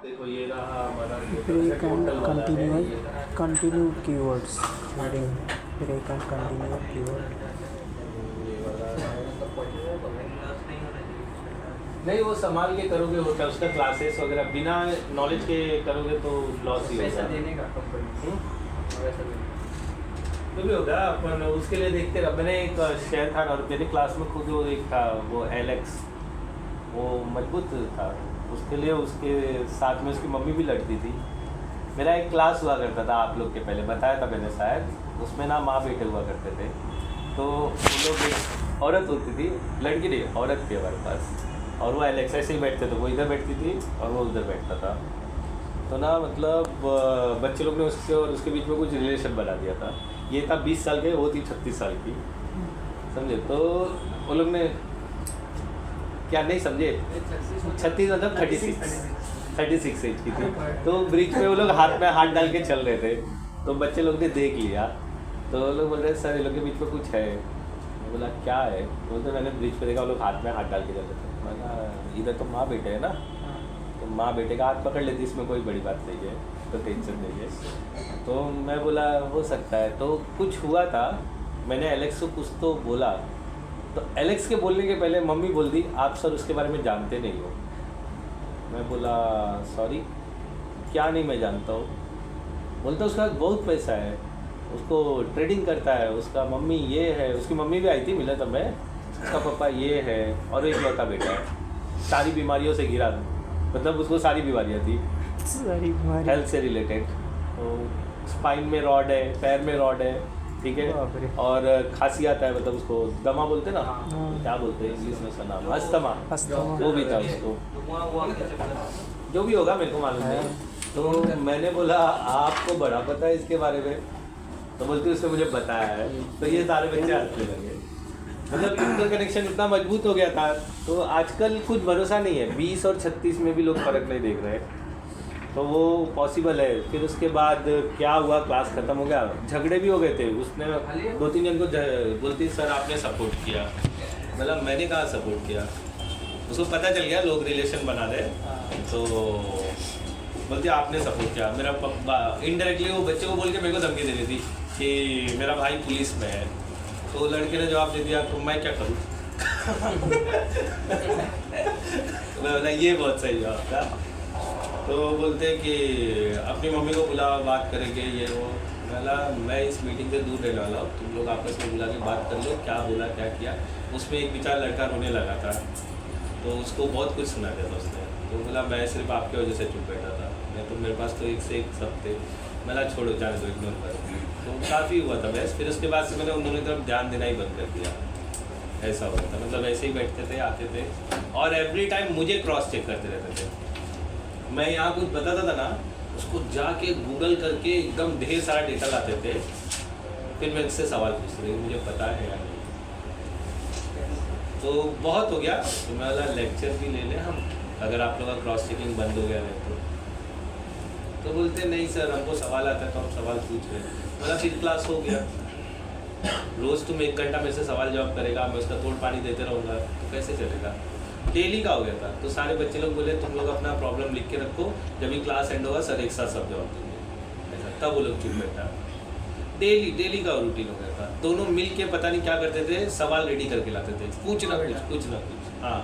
देखो ये रहा हमारा break and continue keywords heading break and continue keyword नहीं वो संभाल के करोगे वो क्या उसका क्लासेस वगैरह बिना नॉलेज के करोगे तो लॉस ही पैसा होगा। देने का कंपनी पैसा देने तो भी होगा अपन उसके लिए देखते रह। मैंने एक शेयर था और मेरे क्लास में खुद वो एक था वो एलेक्स, वो मजबूत था, उसके लिए उसके साथ में उसकी मम्मी भी लड़ती थी। मेरा एक क्लास हुआ करता था आप लोग के पहले बताया था मैंने शायद, उसमें ना माँ बेटे हुआ करते थे। तो वो लोग एक औरत होती थी, लड़की नहीं औरत थी हमारे पास, और वो एलेक्स ऐसे ही बैठते थे, वो इधर बैठती थी और वो उधर बैठता था। तो ना मतलब बच्चे लोग ने उसके और उसके बीच में कुछ रिलेशन बना दिया था। ये था 20 साल के, वो थी 36 साल की, समझे। तो वो लोग ने क्या नहीं समझे, 36 मतलब 36 एज की थी। तो ब्रिज पे वो लोग हाथ में हाथ डाल के चल रहे थे, तो बच्चे लोग ने देख लिया। तो वो लोग बोल रहे सर ये लोग के बीच में कुछ है। मैं बोला क्या है, तो मैंने ब्रिज पे देखा वो लोग हाथ में हाथ डाल के चल रहे थे। मैंने इधर तो माँ बेटे है ना, तो माँ बेटे का हाथ पकड़ लेती, इसमें कोई बड़ी बात नहीं है, तो टेंशन नहीं है। तो मैं बोला हो सकता है। तो कुछ हुआ था, मैंने एलेक्स को कुछ तो बोला, तो एलेक्स के बोलने के पहले मम्मी बोल दी आप सर उसके बारे में जानते नहीं हो। मैं बोला सॉरी क्या नहीं मैं जानता हूँ। बोलता उसका बहुत पैसा है, उसको ट्रेडिंग करता है, उसका मम्मी ये है, उसकी मम्मी भी आई थी मिला तब मैं, उसका पापा ये है और एक लड़का बेटा है, सारी बीमारियों से घिरा, मतलब उसको सारी बीमारियाँ थी हेल्थ से रिलेटेड। तो स्पाइन में रॉड है, पैर में रॉड है, ठीक है, और खांसी आता है, मतलब उसको दमा बोलते ना, क्या बोलते हैं इंग्लिश में उसका नाम, अस्थमा, वो भी था उसको, जो भी होगा मेरे को मालूम नहीं। तो मैंने बोला आपको बड़ा पता है इसके बारे में, तो बोलती उसने मुझे बताया है। तो ये सारे बच्चे हंसने लगे, मतलब इनका कनेक्शन इतना मजबूत हो गया था। तो आजकल कुछ भरोसा नहीं है, 20 और 36 में भी लोग फ़र्क नहीं देख रहे, तो वो पॉसिबल है। फिर उसके बाद क्या हुआ, क्लास ख़त्म हो गया, झगड़े भी हो गए थे। उसने 2-3 जन को बोलती सर आपने सपोर्ट किया, मतलब मैंने कहा सपोर्ट किया, उसको पता चल गया लोग रिलेशन बना रहे, तो बोलती आपने सपोर्ट किया। मेरा पप्पा इनडायरेक्टली वो बच्चे को बोल के मेरे को धमकी दे रही थी कि मेरा भाई पुलिस में है। तो लड़के ने जवाब दे दिया तो मैं क्या करूँ। मैं बोला ये बहुत सही जवाब था। तो बोलते कि अपनी मम्मी को बुला बात करेंगे ये वो। बोला मैं इस मीटिंग से दूर रहने वाला हूँ, तुम लोग आपस में बुला के बात कर लो क्या बोला क्या किया। उसमें एक बेचारा लड़का रोने लगा था, तो उसको बहुत कुछ सुना दिया था उसने। तो बोला मैं सिर्फ आपकी वजह से चुप बैठा था, मैं तो मेरे पास तो एक से एक सब थे। मैंने छोड़ो जाने दो इग्नोर कर। तो काफ़ी हुआ था बहस। फिर उसके बाद से मैंने उन दोनों की तरफ ध्यान देना ही बंद कर दिया। ऐसा हुआ था, मतलब ऐसे ही बैठते थे आते थे और एवरी टाइम मुझे क्रॉस चेक करते रहते थे। मैं यहाँ कुछ बताता था ना, उसको जाके गूगल करके एकदम ढेर सारा डेटा लाते थे, फिर मैं उससे सवाल पूछते थे मुझे पता है या नहीं। तो बहुत हो गया, तो मैं वाला लेक्चर भी ले लें हम, अगर आप लोग का क्रॉस चेकिंग बंद हो गया है तो बोलते नहीं सर हमको सवाल आता है तो हम सवाल पूछ रहे हैं। मतलब फिर क्लास हो गया, रोज़ तुम 1 घंटा मेरे से सवाल जवाब करेगा, मैं उसका तोड़ पानी देते रहूँगा तो कैसे चलेगा। डेली का हो गया था। तो सारे बच्चे लोग बोले तुम लोग अपना प्रॉब्लम लिख के रखो, जब भी क्लास एंड होगा सर एक साथ सब जवाब देंगे। ऐसा तब वो लोग चुप बैठा। डेली का रूटीन हो गया था। दोनों मिल के पता नहीं क्या करते थे, सवाल रेडी करके लाते थे, कुछ ना कुछ। हाँ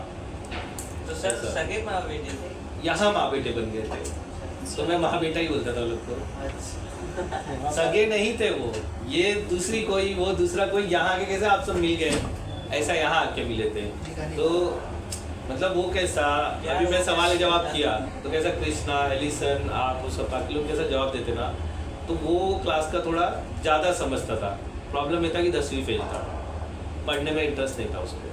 तो सर सगे माँ बेटे थे, यहाँ माँ बेटे बन गए थे, तो मैं माँ बेटा ही बोलता था लोग को। सगे नहीं थे वो, ये दूसरी कोई वो दूसरा कोई, यहाँ के कैसे आप सब मिल गए, ऐसा यहाँ आके मिले थे। तो मतलब वो कैसा, अभी मैं सवाल जवाब किया तो कैसा कृष्णा एलिसन आप वो सब बाकी लोग कैसा जवाब देते ना, तो वो क्लास का थोड़ा ज़्यादा समझता था। प्रॉब्लम ये था कि 10वीं फेल था, पढ़ने में इंटरेस्ट नहीं था उसको,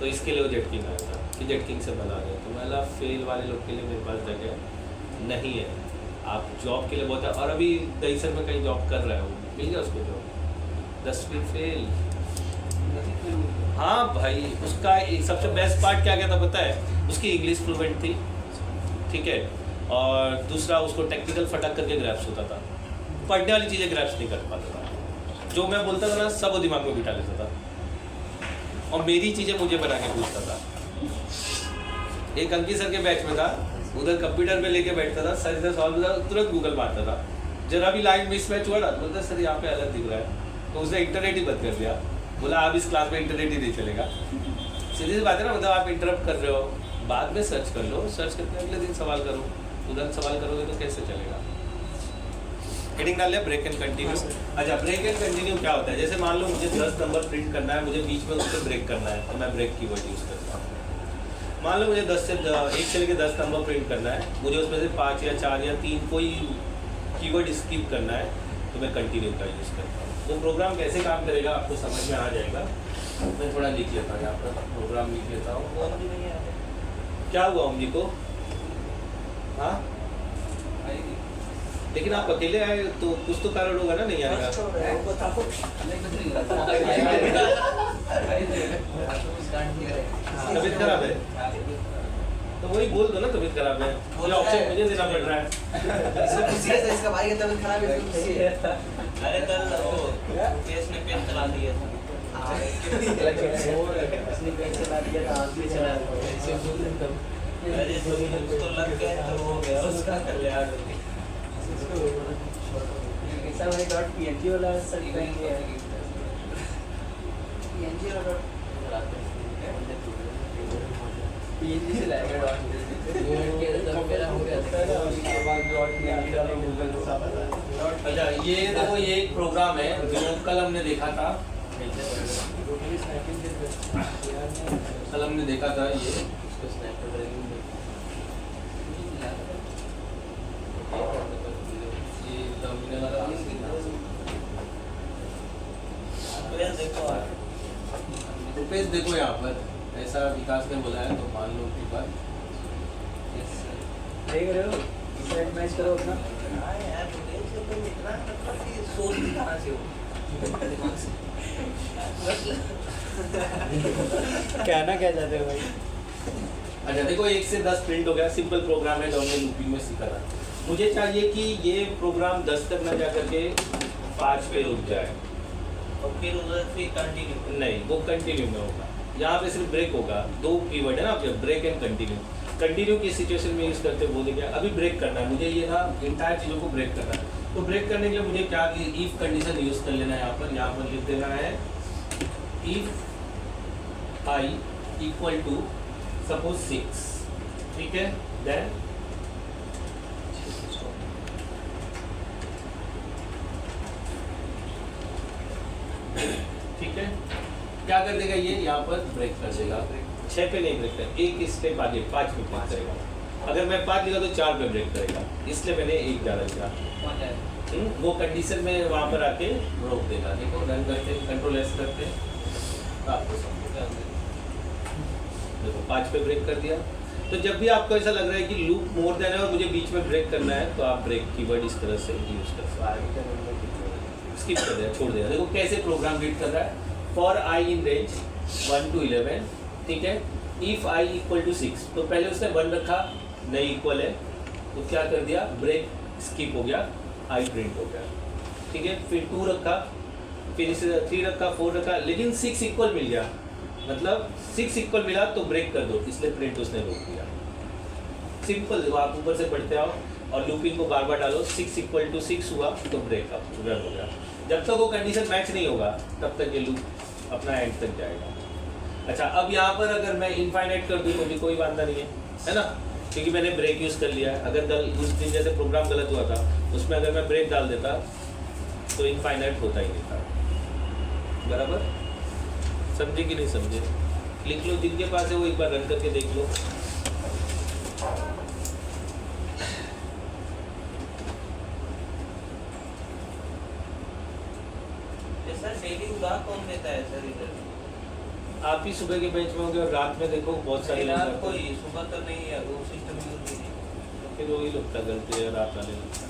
तो इसके लिए वो जेट किंग आया था कि जेट किंग से बना रहे। तो मैं फेल वाले लोग के लिए मेरे पास जगह नहीं है, आप जॉब के लिए बहुत है। और अभी दहीसर में कहीं जॉब कर रहा है, वो मिल गया उसको जॉब, 10वीं फेल। हाँ भाई, उसका एक सबसे बेस्ट पार्ट क्या क्या था पता है, उसकी इंग्लिश फ्लुएंट थी, ठीक है, और दूसरा उसको टेक्निकल फटक करके ग्रैप्स होता था, पढ़ने वाली चीज़ें ग्रैप्स नहीं कर पाता था। जो मैं बोलता था ना सब वो दिमाग में बिठा लेता था, और मेरी चीज़ें मुझे बना के पूछता था। एक अंकित सर के बैच में था, उधर कंप्यूटर पे लेके बैठता था, सर इधर सॉल्व होता था, तुरंत गूगल मारता था। जरा भी लाइन मिसमैच हुआ ना, बोलता सर यहाँ पे अलग दिख रहा है, तो उसने इंटरनेट ही बंद कर दिया। बोला अब इस क्लास में इंटरनेट ही नहीं चलेगा। सीधी सी बात है ना, मतलब आप इंटरप्ट कर रहे हो, बाद में सर्च कर लो, सर्च करके अगले दिन सवाल करो, तुरंत सवाल करोगे तो कैसे चलेगा। हेडिंग डाल लिया, ब्रेक एंड कंटिन्यू। अच्छा, ब्रेक एंड कंटिन्यू क्या होता है? जैसे मान लो मुझे 10 नंबर प्रिंट करना है, मुझे बीच में उसको ब्रेक करना है, तो मैं ब्रेक कीवर्ड यूज़ करता हूँ। मान लो मुझे 1 से लेकर 10 नंबर प्रिंट करना है, मुझे उसमें से 5 या 4 या 3 कोई कीवर्ड स्किप करना है, तो मैं कंटिन्यू का यूज़ करता हूँ। वो प्रोग्राम कैसे काम करेगा आपको समझ में आ जाएगा। मैं थोड़ा लिख लेता हूँ यहाँ पर, प्रोग्राम लिख लेता हूँ। क्या हुआ ओम जी को? हाँ, लेकिन आप अकेले आए तो कुछ तो कारण होगा ना, नहीं आएगा। तबीयत खराब है तो वही बोल दो ना, तबीयत खराब है, ये ऑप्शन मुझे देना पड़ रहा है। इसका भाई का तबीयत खराब है। अरे कल वो केस ने पेन चला दिया था। उसने पेन चला दिया था, आंख में चला दिया। अरे तो उसको लग गया तो हो गया उसका कल्याण। ऐसा भाई डॉट पीएनजी वाला सर करेंगे, पीएनजी वाला पीएनजी से लाएगा डॉट अच्छा, ये देखो ये एक प्रोग्राम है जो कल हमने देखा था, कल हमने देखा था ये रुपेश देखो यहाँ पर ऐसा विकास ने बोला है, तो मान लो की बात देख रहे हो, सेट मैच करो अपना। हाँ यार, तुम इतना सोचती कहाँ से हो? कहना क्या चाहते हो भाई? अच्छा देखो, 1 से 10 प्रिंट हो गया, सिंपल प्रोग्राम है, हमने लूपिंग में सीखा था। मुझे चाहिए कि ये प्रोग्राम 10 तक न जा करके 5 पे रुक जाए, और फिर उधर फिर कंटिन्यू नहीं, वो कंटिन्यू में होगा। यहाँ पे सिर्फ ब्रेक होगा, 2 कीवर्ड है ना आपके, ब्रेक एंड कंटिन्यू। कंटिन्यू किस सिचुएशन में यूज़ करते हैं वो देखिए। अभी ब्रेक करना है मुझे, ये ना इंटायर चीज़ों को ब्रेक करना है, तो ब्रेक करने के लिए मुझे क्या इफ कंडीशन यूज़ कर लेना है। यहाँ पर लिख देना है if i equal to suppose 6, ठीक है, देन ठीक है, क्या कर देगा ये, यहाँ पर ब्रेक कर देगा। 6 पे नहीं ब्रेक करेगा, एक स्टेप आगे 5 पे ब्रेक करेगा। अगर मैं 5 लिखा तो 4 पे ब्रेक करेगा, इसलिए मैंने 1 डाला था। वो कंडीशन में वहाँ पर आके रोक देगा। देखो रन करते, कंट्रोल एस करते, आपको समझ देखो 5 पे ब्रेक कर दिया। तो जब भी आपको ऐसा लग रहा है कि लूप मोर देन है और मुझे बीच में ब्रेक करना है, तो आप ब्रेक कीवर्ड इस तरह से यूज कर सकते हैं। स्किप कर दिया, छोड़ दिया। देखो कैसे प्रोग्राम रीड कर रहा है। For I in range 1 to 11, ठीक है। इफ आई इक्वल टू 6, तो पहले उसने 1 रखा, नहीं इक्वल है, तो क्या कर दिया, ब्रेक स्किप हो गया, आई प्रिंट हो गया, ठीक है। फिर 2 रखा, फिर इसे 3 रखा, 4 रखा, लेकिन 6 इक्वल मिल गया, मतलब 6 इक्वल मिला तो ब्रेक कर दो, इसलिए प्रिंट उसने रोक दिया। सिंपल, देखो आप ऊपर से पढ़ते आओ और लूपिंग को बार बार डालो। 6 इक्वल टू 6 हुआ तो ब्रेक अप रन हो गया। जब तक वो कंडीशन मैच नहीं होगा तब तक ये लूप अपना एंड तक जाएगा। अच्छा, अब यहाँ पर अगर मैं इनफाइनाइट कर दूँ तो भी कोई वादा नहीं है ना, क्योंकि मैंने ब्रेक यूज़ कर लिया है। अगर उस दिन जैसे प्रोग्राम गलत हुआ था उसमें अगर मैं ब्रेक डाल देता तो इनफाइनाइट होता ही नहीं था। बराबर समझे कि नहीं समझे? लिख लो, जिनके पास है वो एक बार रन करके देख लो। सर डेली उधार कौन देता है सर इधर? आप ही सुबह के बेंच में होंगे और रात में देखो बहुत सारे लोग रात आते कोई हैं। सुबह तो नहीं है, वो सिस्टम यूज नहीं है। तो फिर वही लोग का गलती है, रात वाले लोग का।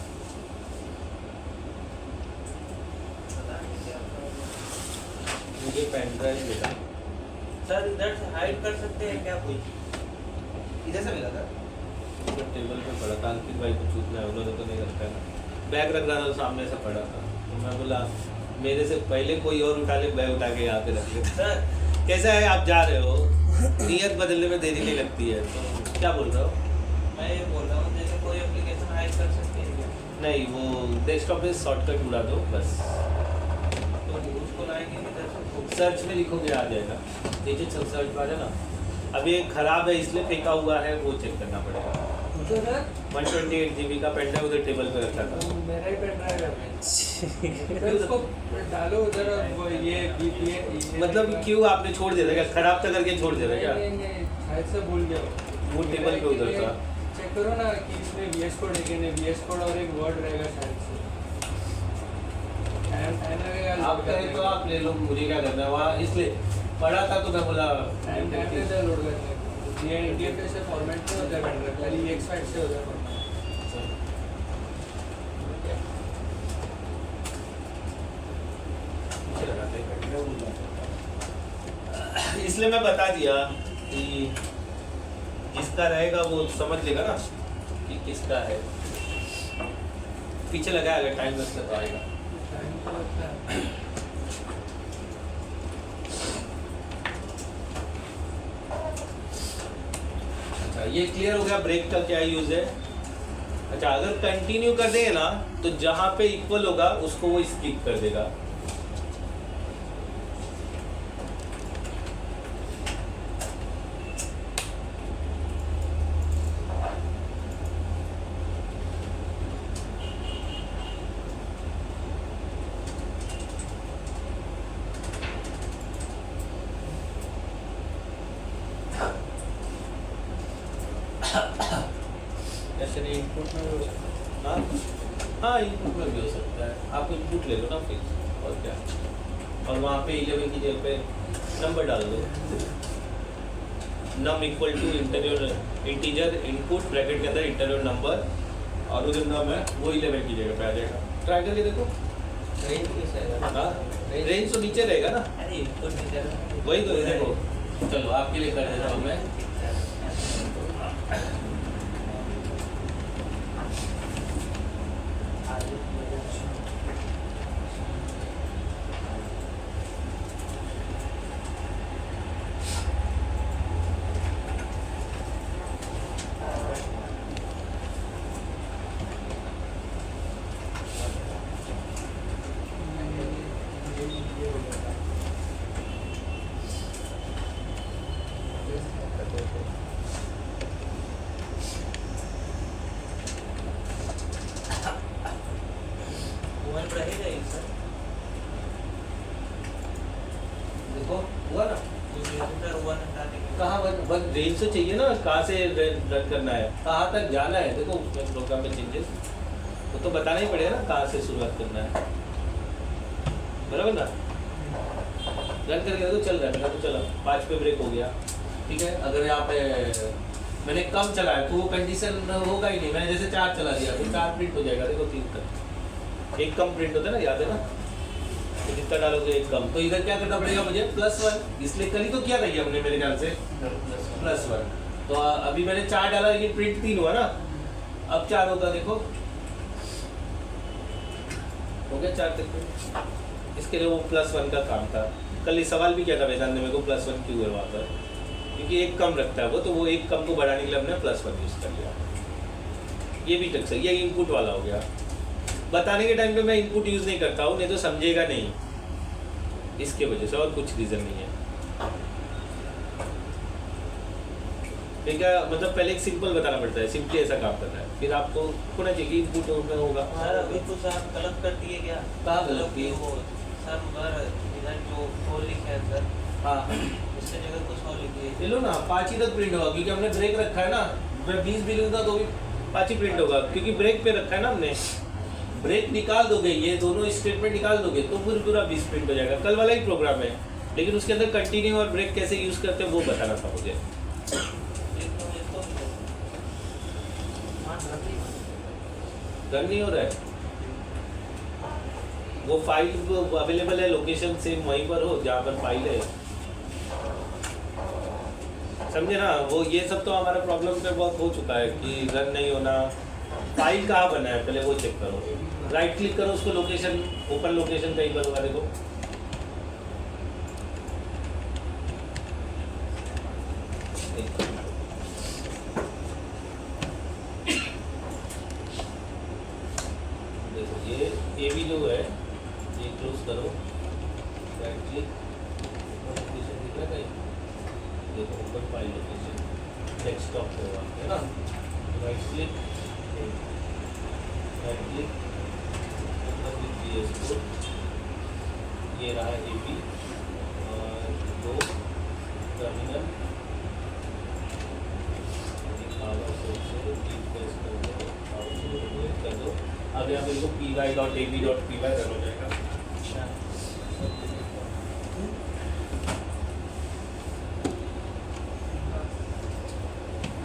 पता नहीं क्या प्रॉब्लम। मुझे पेन ड्राइव मिला सर इधर से हाइड कर सकते हैं क्या कोई? इधर से मिला था? तो टेबल पे पड़ा था, अंकित भाई को छूटना है, उन्होंने तो नहीं रखा ना। बैग रख रहा था सामने से पड़ा था, तो मैं बोला मेरे से पहले कोई और उठा ले, बैग उठा के यहाँ पे रख लेता। सर कैसा है, आप जा रहे हो, नियत बदलने में देरी नहीं लगती है, तो क्या बोल रहा हो? मैं नहीं वो डेस्कटॉप पे शॉर्टकट उड़ा दो बस, तो उसको लाएंगे किधर से? सर्च में लिखोगे आ जाएगा, नीचे चल सर्च पे आ जाना। अब ये खराब है इसलिए फेंका हुआ है, वो चेक करना पड़ेगा। तो सर 128 GB का पेन ड्राइव उधर टेबल पे रखा था। वो मेरा ही पेन ड्राइव है। फिर उसको डालो उधर, वो ये मतलब क्यों आपने छोड़ दिया था क्या, खराब था करके छोड़ दिया था क्या? नहीं नहीं, शायद से भूल गया वो टेबल पे उधर था। चेक करो ना कि इसमें VS कोड है कि नहीं, VS कोड और एक वर्ड रहेगा शायद से। टाइम लगेगा। आप कहें तो आप ले लो, मुझे क्या करना है वहाँ, इसलिए पढ़ा था तो मैं बोला टाइम लगेगा लोड करने को। ये NTFS से फॉर्मेट में होता है पेन ड्राइव, खाली एक साइड से होता है फॉर्मेट। इसलिए मैं बता दिया कि जिसका रहेगा वो समझ लेगा ना कि किसका है। पीछे लगा अगर टाइम लगता तो आएगा। टाइम तो लगता है। अच्छा ये क्लियर हो गया ब्रेक का क्या यूज है। अच्छा अगर कंटिन्यू कर देंगे ना तो जहां पे इक्वल होगा उसको वो स्किप कर देगा। ऐसे नहीं इनपुट में हो सकता है। हाँ इनपुट में भी हो सकता है, आप इनपुट ले लो ना फिर और क्या, और वहाँ पे 11 की जगह पे नंबर डाल दो, num equal to integer input bracket के अंदर इंटरव्यू नंबर और उधर नम है वो 11 की जगह पे आ जाएगा। ट्राई करके देखो। रेंज कैसा है? हाँ रेंज तो नीचे रहेगा ना, अरे इनपुट नहीं कर रहा। वही तो देखो। चलो आपके लिए कर देता हूँ मैं। वन रहेगा एक सर। देखो हुआ ना, तो वन हटा देंगे। कहाँ वन रेंज तो चाहिए ना, कहाँ से रन करना है, कहाँ तक जाना है। देखो उसमें प्रोग्राम में चेंजेस वो तो बताना ही पड़ेगा ना, कहाँ से शुरुआत करना है, बराबर ना। रन करके देखो चल रहा है मेरा, तो चला 5 पे ब्रेक हो गया, ठीक है। अगर यहाँ पे मैंने कम चलाया तो वो कंडीशन होगा ही नहीं। मैंने जैसे 4 चला दिया तो 4 प्रिंट हो जाएगा। देखो 3 तक एक कम प्रिंट होता है ना, याद है ना, तो जितना डालोगे एक कम। तो इधर क्या करना पड़ेगा मुझे, +1, इसलिए कल ही तो किया था ये हमने मेरे ख्याल से +1। तो अभी मैंने 4 डाला लेकिन प्रिंट 3 हुआ ना, अब 4 होगा। देखो हो गया 4 तक प्रिंट। इसके लिए वो +1 का काम था। कल ये सवाल भी किया था वैदांत ने मेरे को, +1 क्यों है वहाँ पर, क्योंकि एक कम रखता है वो, तो वो एक कम को बढ़ाने के लिए हमने +1 यूज़ कर लिया। ये भी टक सही, ये इनपुट वाला हो गया। बताने के टाइम पे मैं इनपुट यूज़ नहीं करता हूँ, नहीं तो समझेगा नहीं, इसके वजह से, और कुछ रीज़न नहीं है। ठीक है, मतलब पहले एक सिंपल बताना पड़ता है, सिंपली ऐसा काम करना है, फिर आपको होना चाहिए इनपुट में होगा। सर अभी तो सर गलत कर दिए क्या? कहाँ गलत किए? वो सर उधर इधर जो फोर लिखा है सर, हाँ उससे जगह कुछ और लिखिए। ले लो ना, 5 ही तक प्रिंट होगा, क्योंकि हमने ब्रेक रखा है ना। मैं 20 भी लूँगा तो भी 5 ही प्रिंट होगा, क्योंकि ब्रेक पे रखा है ना हमने। ब्रेक निकाल दोगे, ये दोनों स्टेटमेंट निकाल दोगे तो फिर पूरा 20 प्रिंट हो जाएगा। कल वाला ही प्रोग्राम है, लेकिन उसके अंदर कंटिन्यू और ब्रेक कैसे यूज़ करते हैं वो बताना था मुझे। रन नहीं हो रहा है, वो फाइल अवेलेबल है, लोकेशन सेम वहीं पर हो जहाँ पर फाइल है, समझे ना। वो ये सब तो हमारा प्रॉब्लम पे बहुत हो चुका है कि रन नहीं होना। फाइल कहाँ बना है पहले वो चेक करो, राइट क्लिक करो उसको, लोकेशन ओपन लोकेशन कहीं पर होगा, देखो ए बी जो है ये क्लोज करो, राइट क्लिक, लोकेशन दिख रहा है कहीं, देखो ओपन फाइल लोकेशन, डेस्कटॉप पे हुआ है ना, राइट क्लिक, राइट क्लिक, ये रहा ए बी और दो टर्मिनल, पावर सोर्स से प्रेस कर दो, पावर सोर्स कर दो। अब यहाँ पे py.ab.py रन हो जाएगा।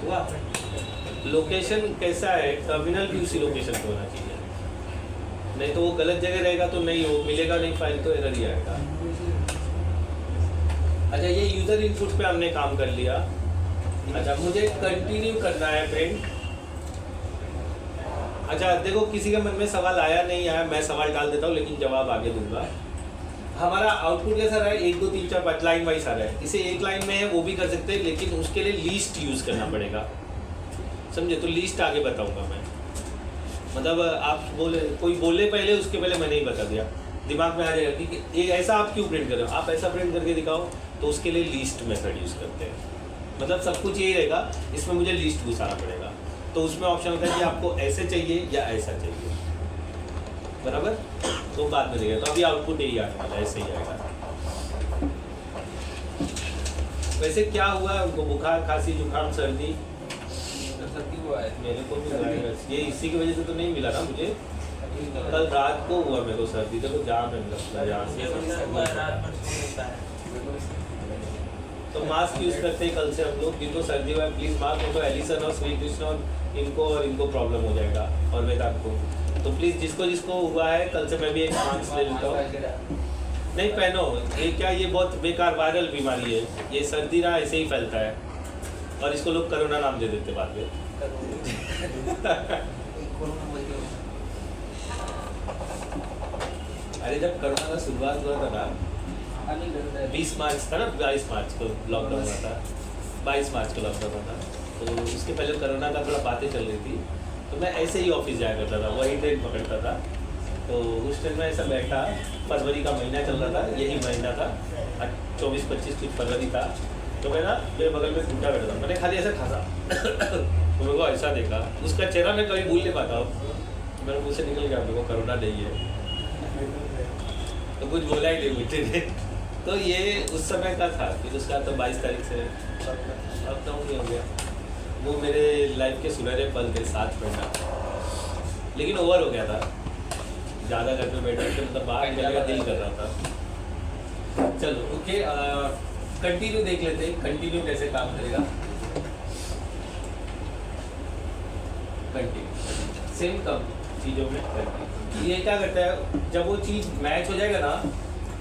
हुआ? लोकेशन कैसा है, टर्मिनल भी उसी लोकेशन पे होना चाहिए, नहीं तो वो गलत जगह रहेगा तो नहीं वो मिलेगा नहीं, फाइल तो एरर ही आएगा। अच्छा ये यूजर इनपुट पे हमने काम कर लिया। अच्छा मुझे कंटिन्यू करना है प्रिंट। अच्छा देखो किसी के मन में सवाल आया नहीं आया, मैं सवाल डाल देता हूँ लेकिन जवाब आगे दूंगा। हमारा आउटपुट कैसा रहा है, 1 2 3 4 5 लाइन वाइज आ रहा है, इसे एक लाइन में है वो भी कर सकते हैं, लेकिन उसके लिए लीस्ट यूज करना पड़ेगा, समझे? तो लीस्ट आगे बताऊंगा मैं, मतलब आप बोले कोई बोले पहले, उसके पहले मैंने ही बता दिया, दिमाग में आ जाएगा कि ये ऐसा आप क्यों प्रिंट कर रहे हो, आप ऐसा प्रिंट करके दिखाओ, तो उसके लिए लीस्ट मेथड यूज़ करते हैं। मतलब सब कुछ यही रहेगा, इसमें मुझे लीस्ट घुसाना पड़ेगा, तो उसमें ऑप्शन होता है कि आपको ऐसे चाहिए या ऐसा चाहिए, बराबर? तो बाद में देखिए, तो अभी आउटपुट यही आने वाला है, ऐसे ही आएगा। वैसे क्या हुआ उनको, बुखार खांसी जुकाम सर्दी हुआ है मेरे को भी लगा है, ये इसी की वजह से तो नहीं मिला ना मुझे, कल रात को हुआ मेरे को सर्दी, देखो जाम है मेरा यहाँ से। तो मास्क यूज करते हैं कल से हम लोग, जिनको सर्दी हुआ है प्लीज मास्क, उनको एलिसन और श्री कृष्ण और इनको प्रॉब्लम हो जाएगा, और वेदांत को, तो प्लीज जिसको जिसको हुआ है कल से मैं भी एक मास्क ले लेता हूँ। नहीं पहनो, ये क्या, ये बहुत बेकार वायरल बीमारी है, ये सर्दी ना ऐसे ही फैलता है, और इसको लोग कोरोना नाम दे देते बाद में। अरे जब कोरोना का शुरुआत हुआ था ना, 20 मार्च था ना, 22 मार्च को लॉकडाउन हुआ था, 22 मार्च को लॉकडाउन हुआ था, तो उसके पहले कोरोना का थोड़ा बातें चल रही थी, तो मैं ऐसे ही ऑफिस जाया करता था, वही ट्रेन पकड़ता था, तो उस ट्रेन में ऐसा बैठा, फरवरी का महीना चल रहा था, यही महीना था, 24-25 कुछ फरवरी था, तो मैं ना मेरे बगल में टूटा बैठा था, मैंने खाली ऐसा खासा तो मेरे को ऐसा देखा, उसका चेहरा मैं कभी भूल नहीं पाता हूँ, मेरे मुँह से निकल गया मेरे को कोरोना नहीं है, तो कुछ बोला ही नहीं बेटे ने। तो ये उस समय का था, फिर उसका तो 22 तारीख से लॉकडाउन नहीं हो गया, वो मेरे लाइफ के सुनहरे पल थे, साथ पढ़ना, लेकिन ओवर हो गया था, ज़्यादा घर में बैठे थे, मतलब बाहर निकलने का दिल कर रहा था। चलो ओके, कंटिन्यू देख लेते हैं, कंटिन्यू कैसे काम करेगा। कंटिन्यू सेम कम चीज़ों में कंटिन्यू, ये क्या करता है, जब वो चीज़ मैच हो जाएगा ना,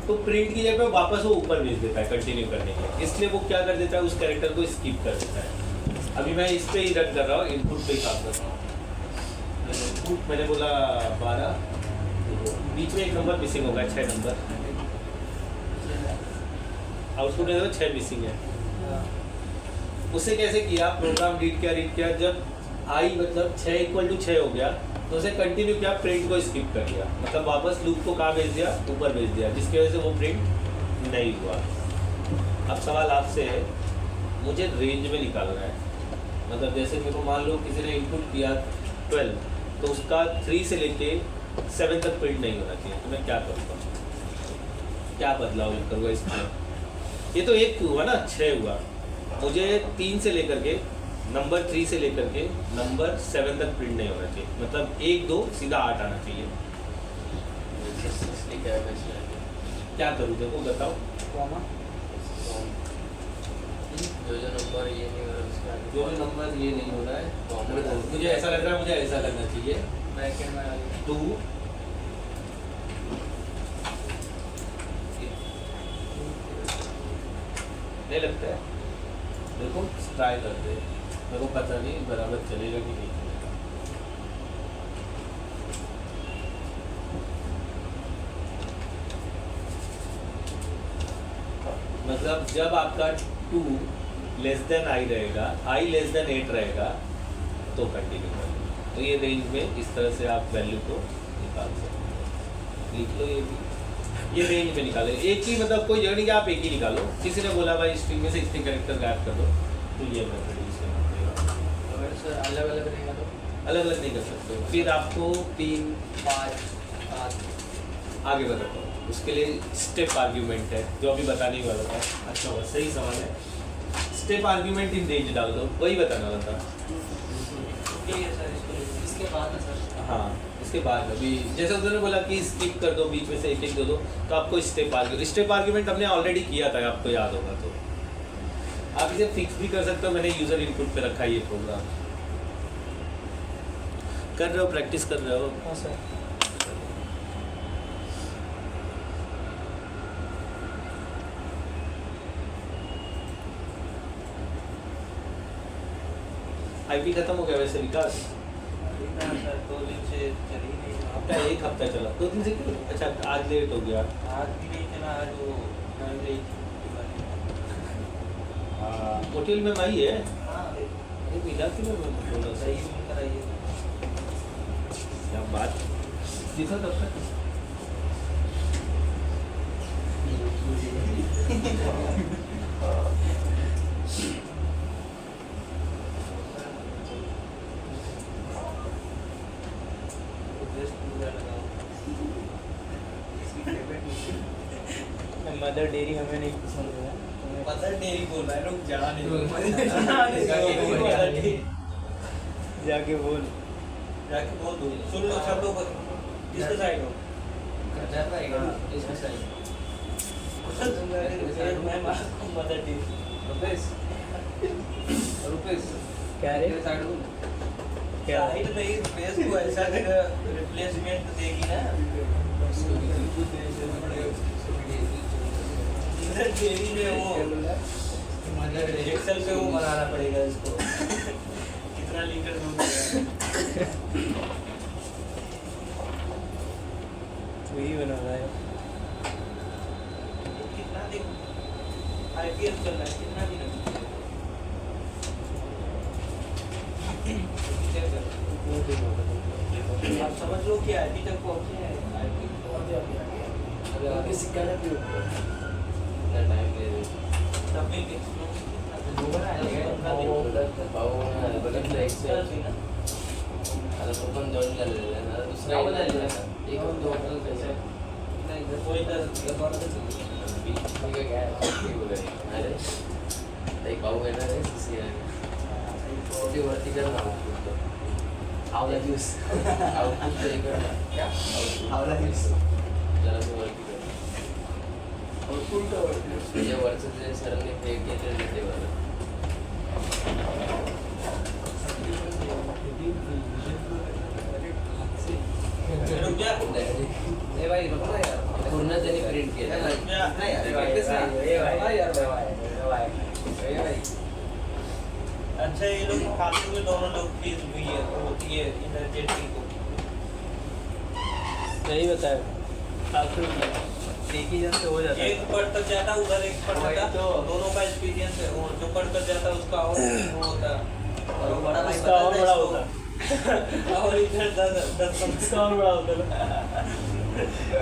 तो प्रिंट की जगह वापस वो ऊपर भेज देता है कंटिन्यू करने के लिए, इसलिए वो क्या कर देता है, उस कैरेक्टर को स्किप कर देता है। अभी मैं इस पे ही रन कर रहा हूँ, इनपुट पे ही काम कर रहा हूँ। इनपुट मैंने बोला 12, बीच में एक नंबर मिसिंग होगा, 6 नंबर, आउटपुट में 6 मिसिंग है। उसे कैसे किया, प्रोग्राम रीड किया, जब आई मतलब 6 = 6 हो गया, तो उसे कंटिन्यू किया, प्रिंट को स्किप कर दिया, मतलब वापस लूप को कहाँ भेज दिया, ऊपर भेज दिया, जिसकी वजह से वो प्रिंट नहीं हुआ। अब सवाल आपसे है, मुझे रेंज में निकालना है, मतलब जैसे मेरे को मान लो किसी ने इनपुट किया 12, तो उसका 3 से लेके 7 तक प्रिंट नहीं होना चाहिए, तो मैं क्या करूँगा, क्या बदलाव करूँगा इसमें? ये तो 1 हुआ ना, 6 हुआ, मुझे 3 से लेकर के नंबर 3 से लेकर के नंबर 7 तक प्रिंट नहीं होना चाहिए, मतलब 1 2 सीधा 8 आना चाहिए। क्या करूँ देखो बताओ, जो नंबर ये नहीं हो रहा उसका जो नंबर ये नहीं हो रहा है, मुझे ऐसा लग रहा है, मुझे ऐसा लगना चाहिए, ब्रैकेट में 2 नहीं लगता है, देखो ट्राई करते हैं, मेरे को पता नहीं बराबर चलेगा कि नहीं चलेगा। मतलब जब आपका 2 <= i रहेगा, i <= 8 रहेगा, तो कंटिन्यू करें। तो ये रेंज में इस तरह से आप वैल्यू को निकाल सकते हैं। लिख लो ये रेंज में निकालो एक ही, मतलब कोई जगह नहीं कि आप एक ही निकालो। किसी ने बोला भाई स्ट्रिंग में से इतने कैरेक्टर गायब कर दो, तो ये मेथड यूज करना पड़ेगा। अगर सर अलग अलग रहेगा तो अलग अलग नहीं कर सकते, फिर आपको 3 5 7 आगे बताता हूँ। उसके लिए स्टेप आर्ग्यूमेंट है जो अभी बताने ही वाला था। अच्छा हुआ, सही सवाल है। स्टेप आर्ग्यूमेंट इन रेंज डाल दो, वही बताने वाला था। इसके बाद ना सर, हाँ इसके बाद अभी जैसे उन्होंने बोला कि स्किप कर दो, बीच में से एक एक दो, तो आपको स्टेप आर्ग्यूमेंट हमने ऑलरेडी किया था, आपको याद होगा। तो आप इसे फिक्स भी कर सकते हो, मैंने यूज़र इनपुट पे रखा है ये प्रोग्राम। कर रहे हो, प्रैक्टिस कर रहे हो? हाँ सर। आईपी खत्म हो गया वैसे विकास? सर 2 दिन से चल ही नहीं रहा। हफ्ता एक हफ्ता चला, 2 दिन से क्यों? अच्छा आज लेट हो गया। आज भी नहीं चला, आज वो नहीं रही थी। हाँ होटल में माई है। हाँ अरे मिला कि मैं बोला सही सही। में कराइए। क्या बात दिखा तब तक। मदर डेयरी हमें नहीं पसंद है। मदर डेयरी बोल रहा है, रुक जा नहीं जाके बोल। जाके बोल दो, सुन लो सब लोग। किसके साइड हो? कर पाएगा इसके साइड। मैं मदर डेयरी रुपेश क्या रे? साइड हो क्या? साइड नहीं, रुपेश को ऐसा रिप्लेसमेंट देगी ना। मदर डेयरी में वो एक्सेल पे वो बनाना पड़ेगा इसको। कितना लीटर दूध है? तू ही बना रहा है। कितना दिन आईपीएल चल रहा है, कितना दिन आप समझ लो कि आईपी तक पहुंचे हैं। आईपी आगे सिक्का ना पियो। टाइम ले तब भी आवला जूस। आवला जूस। ये वर्ष से सर ने फेंक दिए थे देते वाला। रुक जा। ए भाई रुको यार, पूर्ण जनी प्रिंट किया था। रुक जा। अच्छा ये लोग खाते हुए दोनों लोग फीस हुई है होती है इनर्जेटिक को। सही बताया। फालतू एक ही जन से हो जाता है। एक पढ़ कर जाता उधर, एक पढ़ वही जाता तो। दोनों का एक्सपीरियंस है। वो जो पढ़ कर जाता उसका और वो होता और बड़ा भाई उसका और बड़ा होता। और इधर 10-15 इसका और बड़ा होता है।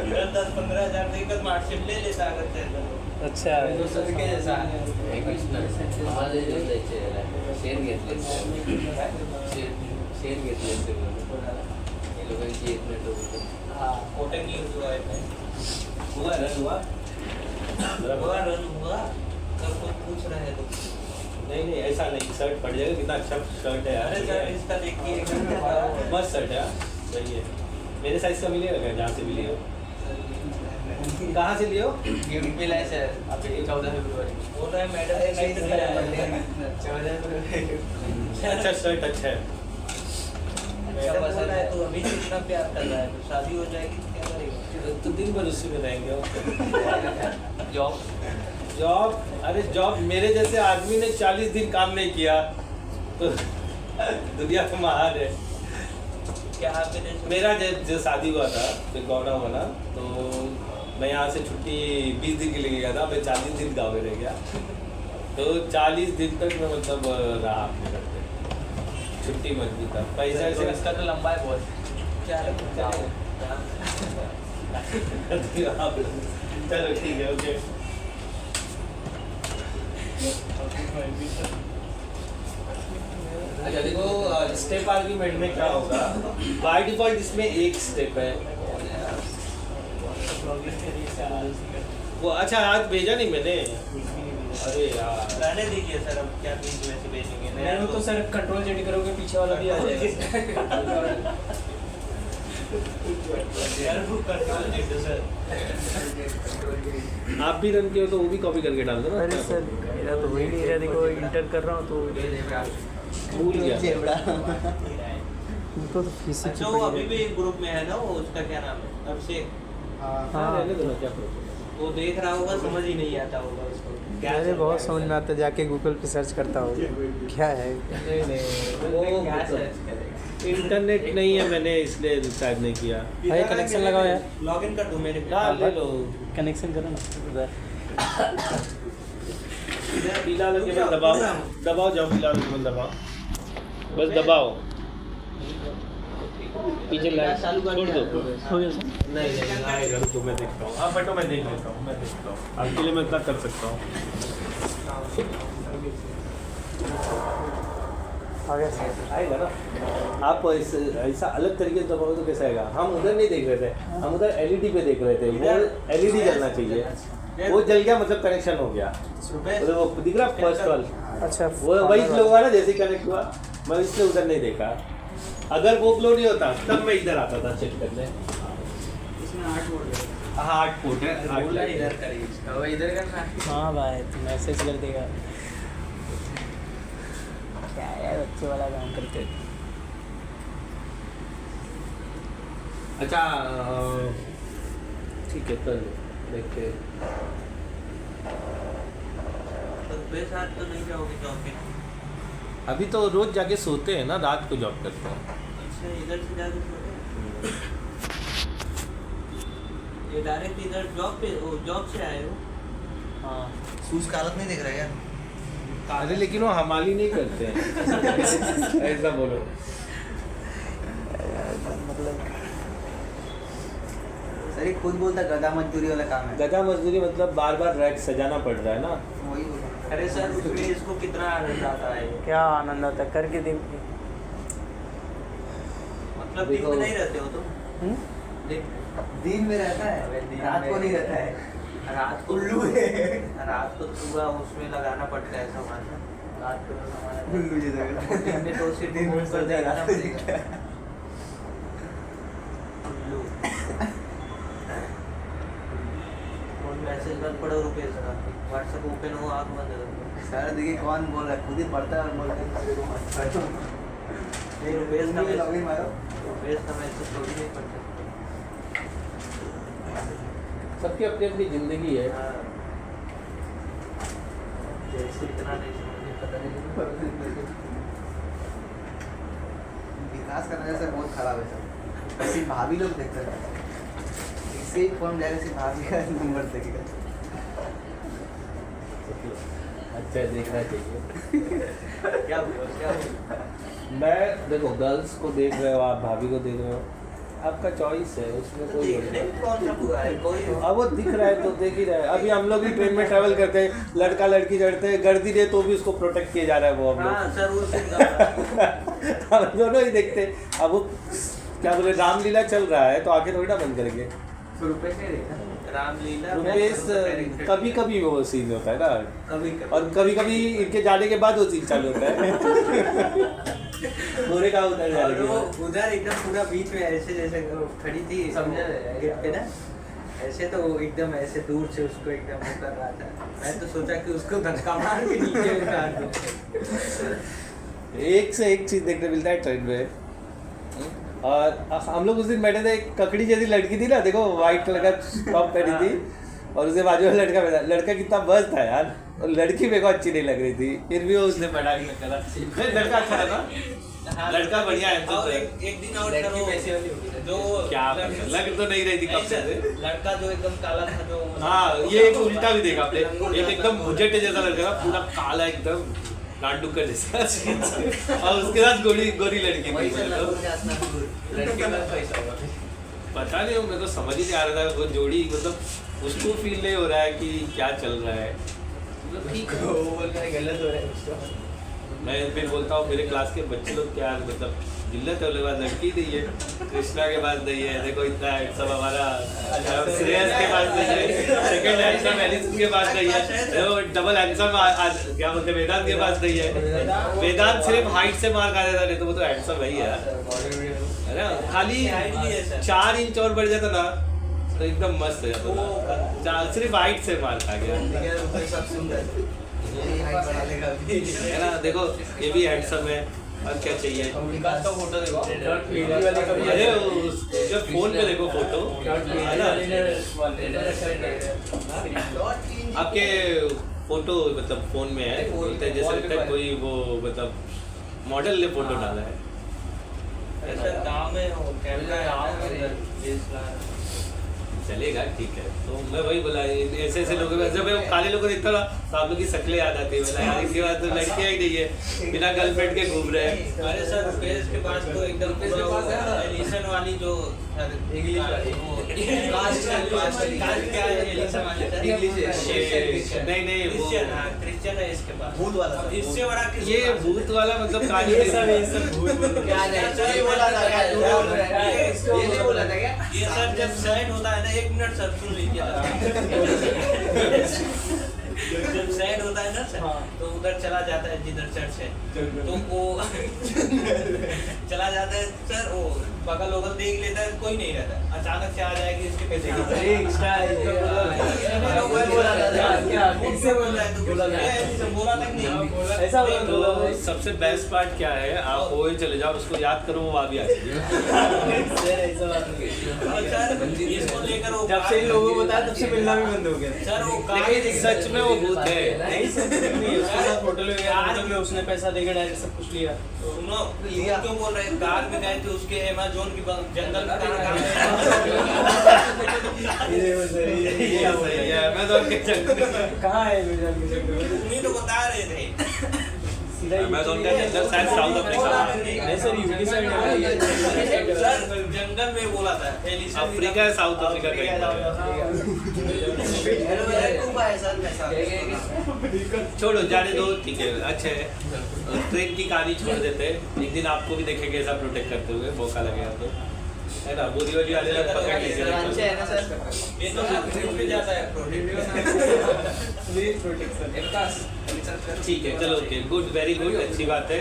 इधर 10-15 हजार देकर मार्कशीट ले लेता अगर चल। अच्छा दोस्तों के जैसा एक कृष्ण हमारे जो जायचे शेर घेतले शेर घेतले ते ये लोकांची एक मिनिट होतं. हाँ कोटे की हुआ है हुआ रन हुआ कब कोई पूछ रहा है तो नहीं नहीं ऐसा नहीं, शर्ट फट जाएगा। कितना अच्छा शर्ट है यार। अरे सर इसका देखिए मस्त शर्ट है यार, सही है। मेरे साइज का मिलेगा क्या जहाँ से भी लियो? कहाँ से लियो? गिफ्ट मिला है सर अभी 14 फरवरी बोल रहा है मैडम ने गिफ्ट मिला है 14 फरवरी। अच्छा शर्ट अच्छा है। अच्छा पसंद है तो अभी से इतना प्यार कर रहा है तो शादी हो जाएगी तो क्या करेगा? तो दिन भर उसी में रहेंगे। जॉब जॉब, अरे जॉब मेरे जैसे आदमी ने 40 दिन काम नहीं किया तो दुनिया का महान है। क्या आपके मेरा जो शादी हुआ था, फिर गौना हुआ ना, तो मैं यहाँ से छुट्टी 20 दिन के लिए गया था। मैं 40 दिन गाँव में रह गया। तो 40 दिन तक मैं मतलब रहा अपने घर पे, छुट्टी मत भी था। पैसा तो इसका तो लंबा है बहुत। क्या चलो ठीक है ओके। अच्छा देखो स्टेप आर्ग्यूमेंट में क्या होगा, बाय डिफॉल्ट इसमें एक स्टेप है वो। अच्छा आज भेजा नहीं मैंने, अरे यार रहने दीजिए सर, अब क्या बीच में से भेजेंगे। मैं तो सर कंट्रोल जेडी करोगे पीछे वाला भी आ जाएगा। आप भी रन किए हो तो वो भी कॉपी करके डाल दो ना। अरे सर मेरा तो वही नहीं रहा, देखो इंटर कर रहा हूँ तो भूल गया। उनको तो किसी अच्छा वो अभी भी ग्रुप में है ना, वो उसका क्या नाम है, अभिषेक। हाँ रहने दो ना, क्या प्रॉब्लम है। वो देख रहा होगा, समझ ही नहीं आता होगा उसको क्या अरे चल बहुत रहा समझ में आता, जाके गूगल पे सर्च करता हूँ क्या है। वो क्या सर्च करेगा। इंटरनेट नहीं है मैंने इसलिए शायद नहीं किया। भाई कनेक्शन लगाओ यार, लॉगिन कर दूं मेरे पे। हाँ ले लो, कनेक्शन करो ना उधर। पीला लगे बस दबाओ, दबाओ जाओ, पीला लगे बस दबाओ, बस दबाओ, पीछे लाइट चालू कर छोड़ दो। हो गया सर। नहीं नहीं आएगा, रुको मैं देखता हूँ। हाँ बटो मैं देख लेता हूँ, मैं देखता हूँ, आपके लिए मैं इतना कर सकता हूँ। आ गया सर। आएगा ना, आप ऐसा अलग तरीके से दबाओ तो कैसा आएगा। हम उधर नहीं देख रहे थे, हम उधर एलईडी पे देख रहे थे, वो एलईडी जलना चाहिए, वो जल गया मतलब कनेक्शन हो गया। तो वो दिख रहा फर्स्ट कॉल, अच्छा वो वही फ्लो हुआ ना जैसे कनेक्ट हुआ, मैं इसलिए उधर नहीं देखा। अगर वो फ्लो नहीं होता तब मैं इधर आता था चेक करने। इसमें 8 वोल्ट है। हाँ 8 पोर्ट है, 8 बोला लाइट है। इधर करिए इसका, वो इधर करना। हाँ भाई तो मैसेज कर देगा। क्या है बच्चे वाला काम करते। अच्छा ठीक है कर लो, देखते हैं। तो बेसाथ तो नहीं जाओगे जॉब पे? अभी तो रोज जाके सोते हैं ना, रात को जॉब करते हैं। अच्छा इधर से जाके सोते हैं? ये डायरेक्ट इधर जॉब पे, वो जॉब से आए हो? हाँ शूज का हालत नहीं दिख रहा है यार। अरे लेकिन वो हमाली नहीं करते हैं। ऐसा बोलो। मतलब सर ये खुद बोलता गधा मजदूरी वाला काम है। गधा मजदूरी मतलब बार बार रैक सजाना पड़ रहा है ना। वही बोला। अरे सर उसमें इसको कितना आनंद आता है, क्या आनंद आता है करके देखिए। मतलब दिन में नहीं रहते हो तुम? दिन में रहता है, रात को नहीं रहता है। रात को उल्लू है। रात को पूरा उसमें लगाना पड़ता है सामान। रात को तो सामान उल्लू जैसा दिन में तो सिर्फ दिन में फोन कर देगा ना दिखता है। उल्लू। फोन मैसेज बंद पड़ो, रुपये सर व्हाट्सएप ओपन हो, आँख बंद कर दो। सर देखिए कौन बोल रहा है, खुद ही पढ़ता है और बोलता है दूसरे को मत पढ़ो। नहीं रुपये का लॉगिन मारो। रुपये का मैसेज थोड़ी नहीं पढ़ सकते। सबकी अपनी अपनी जिंदगी है। हाँ। जैसे इतना नहीं समझे पता नहीं। विकास करना जैसे बहुत खराब है सर। ऐसी भाभी लोग देखते हैं, इससे ही फॉर्म जाएगा, सिर्फ भाभी का नंबर देखेगा। अच्छा देखना चाहिए। क्या बोलो क्या बोलो? मैं देखो गर्ल्स को देख रहे हो, आप भाभी को देख रहे हो, आपका चॉइस है, उसमें कोई देखने में कौन सा बुरा है? कोई अब वो दिख रहा है तो देख ही रहा है। अभी हम लोग भी ट्रेन में ट्रैवल करते हैं, लड़का लड़की चढ़ते हैं, गर्दी दे तो भी उसको प्रोटेक्ट किया जा रहा है वो हम लोग। हाँ सर वो हम दोनों ही देखते हैं। अब वो क्या बोले रामलीला चल रहा है तो आगे थोड़ी ना बंद करेंगे। तो रुपये से देखा रामलीला रुपेश कभी कभी वो सीन होता है ना, कभी और कभी कभी इनके जाने के बाद वो सीन चालू होता है। पूरे का उधर जाने और के वो बाद। उधर एकदम पूरा बीच में ऐसे जैसे वो खड़ी थी समझा गेट पे ना, ऐसे तो वो एकदम ऐसे दूर से उसको एकदम वो कर रहा था। मैं तो सोचा कि उसको धक्का मार के नीचे उतार दो। एक से एक चीज देखने मिलता है ट्रेन में। और हम लोग उस दिन बैठे थे, एक ककड़ी जैसी लड़की थी ना, देखो व्हाइट कलर का टॉप पहनी थी, और उसके बाजू में लड़का बैठा। लड़का कितना मस्त था यार, और लड़की मेरे को अच्छी नहीं लग रही थी, फिर भी वो उसने पढ़ा के करा। लड़का अच्छा लगा, लड़का बढ़िया है। तो और एक दिन और करो जो क्या लग तो नहीं रही थी कब से। लड़का जो एकदम काला था जो, हाँ ये एक उल्टा भी देखा आपने, एक एकदम भुजटे जैसा लड़का था, पूरा काला एकदम लाडू का जैसा, और उसके साथ गोरी गोरी लड़की थी। लड़के में पैसा होगा। पता नहीं, मेरे को समझ ही नहीं आ रहा था वो जोड़ी, मतलब उसको फील नहीं हो रहा है कि क्या चल रहा है। मतलब ठीक है, वो बोल रहा है गलत हो रहा है उसको। मैं फिर बोलता हूँ मेरे क्लास के बच्चे लोग क्या मतलब जिल्लत है, उनके पास लड़की नहीं है, कृष्णा के पास नहीं है, देखो इतना सब हमारा श्रेयस के पास नहीं है, सेकंड हैंडसम एलिस के पास नहीं है, देखो डबल हैंडसम क्या बोलते हैं वेदांत के पास नहीं है। वेदांत सिर्फ हाइट से मार खा देता, नहीं तो वो तो हैंडसम ही है ना। खाली 4 इंच और बढ़ जाता ना तो एकदम मस्त हो जाता, सिर्फ हाइट से मार खा गया सब सुंदर यही हाइट बढ़ा लेगा अभी। है ना। देखो ये भी हैंडसम है, और क्या चाहिए। विकास का फोटो देखो, अरे जब फोन पे देखो फोटो है ना, आपके फोटो मतलब फोन में है, बोलते हैं जैसे लगता है कोई वो मतलब मॉडल ने फोटो डाला है। ऐसा गाँव में हो कैमरा चलेगा ठीक है। तो मैं वही बोला ऐसे ऐसे लोगों जब मैं काले लोगों को देखता ना तो आप लोग की शक्लें याद आती है। बोला यार इसके बाद तो लड़कियां ही नहीं है, बिना गर्लफ्रेंड के घूम रहे हैं। अरे सर रुपेश के पास तो एकदम एलिसन वाली जो इंग्लिश वाली क्या है एलिसन वाली नहीं नहीं वो क्रिश्चियन है इसके पास, भूत वाला इससे बड़ा ये भूत वाला मतलब कहानी ये सब भूत क्या नहीं बोला था क्या ये नहीं बोला था क्या ये सर जब साइड होता है ना, 1 मिनट सर सुन लीजिए जब साइड होता है ना सर, तो उधर चला जाता है जिधर चर्च है, तो वो चला जाता है सर, वो बगल वगल देख लेता है, कोई नहीं रहता, अचानक से आ जाएगी इसके पीछे बोला तक नहीं ऐसा तो सबसे बेस्ट पार्ट क्या है, आप ओए चले जाओ, उसको याद करो, वो आ भी आ जाएगी। सर इसको लेकर वो जब से इन लोगों को बताया तब से मिलना भी बंद हो गया। सर वो लेकिन सच में वो भूत है। नहीं सर नहीं, उसके साथ फोटो ले गया, फोटो में उसने पैसा देकर डायरेक्ट सब कुछ लिया। सुनो क्यों बोल रहे हैं, कार में गए थे उसके अमेज़न की जंगल में कहाँ है उन्हीं तो बता रहे थे। अमेज़न का जंगल शायद साउथ अफ्रीका में। नहीं सर यूपी साइड है सर जंगल में बोला था अफ्रीका है, साउथ अफ्रीका का। छोड़ो जाने दो, ठीक है अच्छा है। ट्रेन की कहानी छोड़ देते हैं, एक दिन आपको भी देखेंगे ऐसा प्रोटेक्ट करते हुए, मौका लगेगा तो, है ना। बोली वाली वाले लोग पकड़ लीजिए। अच्छे है ना सर, ये तो ट्रिप पे जाता है ठीक है चलो ओके गुड, वेरी गुड, अच्छी बात है।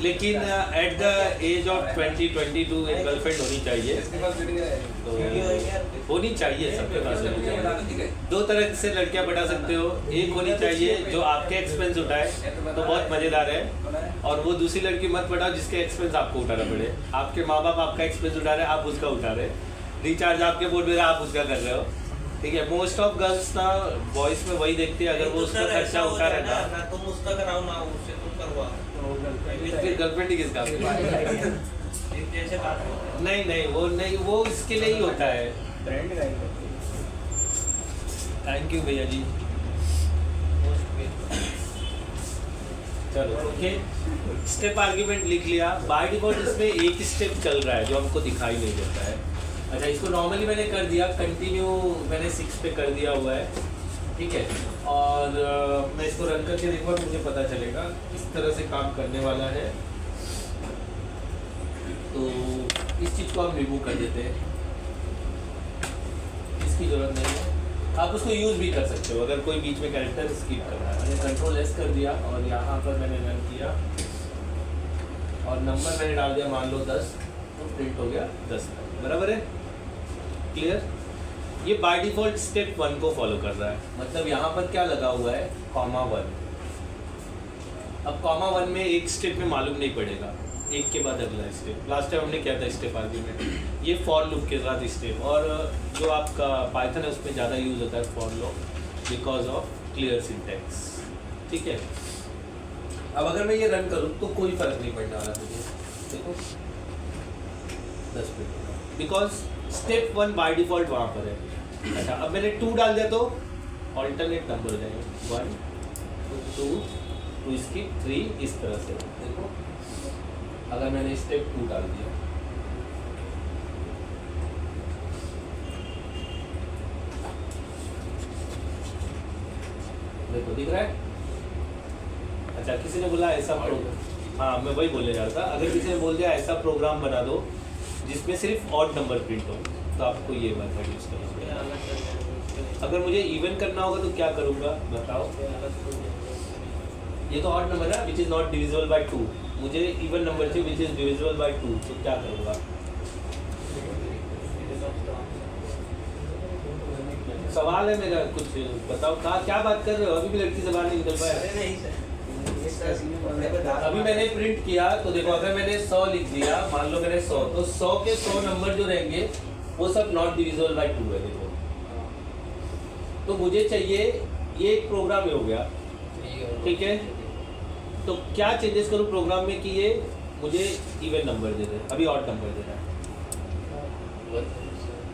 लेकिन एट द एज ऑफ 20-22 एक गर्लफ्रेंड होनी चाहिए, तो होनी चाहिए, सबके पास होनी चाहिए। 2 तरह से लड़कियां बढ़ा सकते हो, एक होनी चाहिए जो आपके एक्सपेंस उठाए तो बहुत मजेदार है, और वो दूसरी लड़की मत बढ़ाओ जिसके एक्सपेंस आपको उठाना पड़े। आपके माँ बाप आपका एक्सपेंस उठा रहे हैं, आप उसका उठा रहे, रिचार्ज आपके बोर्ड में आप उसका कर रहे हो, ठीक है। मोस्ट ऑफ गर्ल्स ना बॉयज में वही देखती है, अगर वो उसका खर्चा उठा रहे ना तुम उसका कराओ ना उससे तुम करवा, फिर गर्लफ्रेंड ही किसका जैसे बात नहीं नहीं वो इसके लिए ही होता है। ब्रांड का थैंक यू भैया जी। चलो ओके, स्टेप आर्ग्यूमेंट लिख लिया। बाय डिफॉल्ट इसमें एक स्टेप चल रहा है जो हमको दिखाई नहीं देता है। अच्छा इसको नॉर्मली मैंने कर दिया, कंटिन्यू मैंने 6 पे कर दिया हुआ है, ठीक है। और मैं इसको रन करके देखूँगा, मुझे पता चलेगा किस तरह से काम करने वाला है। तो इस चीज़ को हम रिमूव कर देते हैं, इसकी ज़रूरत नहीं है। आप उसको यूज़ भी कर सकते हो अगर कोई बीच में कैरेक्टर स्किप कर रहा है। मैंने कंट्रोल एस कर दिया और यहाँ पर मैंने रन किया और नंबर मैंने डाल दिया मान लो 10, तो प्रिंट हो गया 10 बराबर है। क्लियर? ये बाय डिफॉल्ट स्टेप 1 को फॉलो कर रहा है, मतलब यहाँ पर क्या लगा हुआ है (1). अब (1) में एक स्टेप में मालूम नहीं पड़ेगा, एक के बाद अगला स्टेप। लास्ट टाइम हमने किया था स्टेप आर्ग्यूमेंट, ये फॉर लूप के साथ स्टेप, और जो आपका पाइथन है उसमें ज़्यादा यूज़ होता है for loop because of clear syntax, ठीक है। अब अगर मैं ये रन करूँ तो कोई फर्क नहीं पड़ने वाला मुझे, देखो 10 minute, because step 1 by default वहाँ पर है। अच्छा अब मैंने 2 डाल दिया तो ऑल्टरनेट नंबर हो जाएंगे 1 2 2 इसकी 3 इस तरह से। देखो अगर मैंने स्टेप 2 डाल दिया दिख रहा है? अच्छा, किसी ने बोला ऐसा प्रोग्राम, हाँ मैं वही बोलने जा रहा था, अगर किसी ने बोल दिया ऐसा प्रोग्राम बना दो जिसमें सिर्फ ऑड नंबर प्रिंट हो, तो आपको ये मेथड यूज़ करना पड़ेगा। अगर मुझे इवन करना होगा तो क्या करूँगा बताओ? ये तो ऑड नंबर है which is not divisible by 2, मुझे इवन नंबर चाहिए विच इज़ डिविजिबल बाय 2, तो क्या करूँगा? सवाल है मेरा, कुछ बताओ। कहाँ क्या बात कर रहे हो? अभी भी लड़की से बाहर नहीं निकल पाया। अरे नहीं सर, अभी मैंने प्रिंट किया तो देखो, अगर मैंने 100 लिख दिया, मान लो मैंने 100, तो 100 के 100 नंबर जो रहेंगे वो सब नॉट डिविजिबल बाय 2 है। देखो, तो मुझे चाहिए, ये एक प्रोग्राम ही हो गया, ठीक है। तो क्या चेंजेस करूँ प्रोग्राम में कि ये मुझे इवन नंबर दे दे, अभी ऑड नंबर दे रहा है।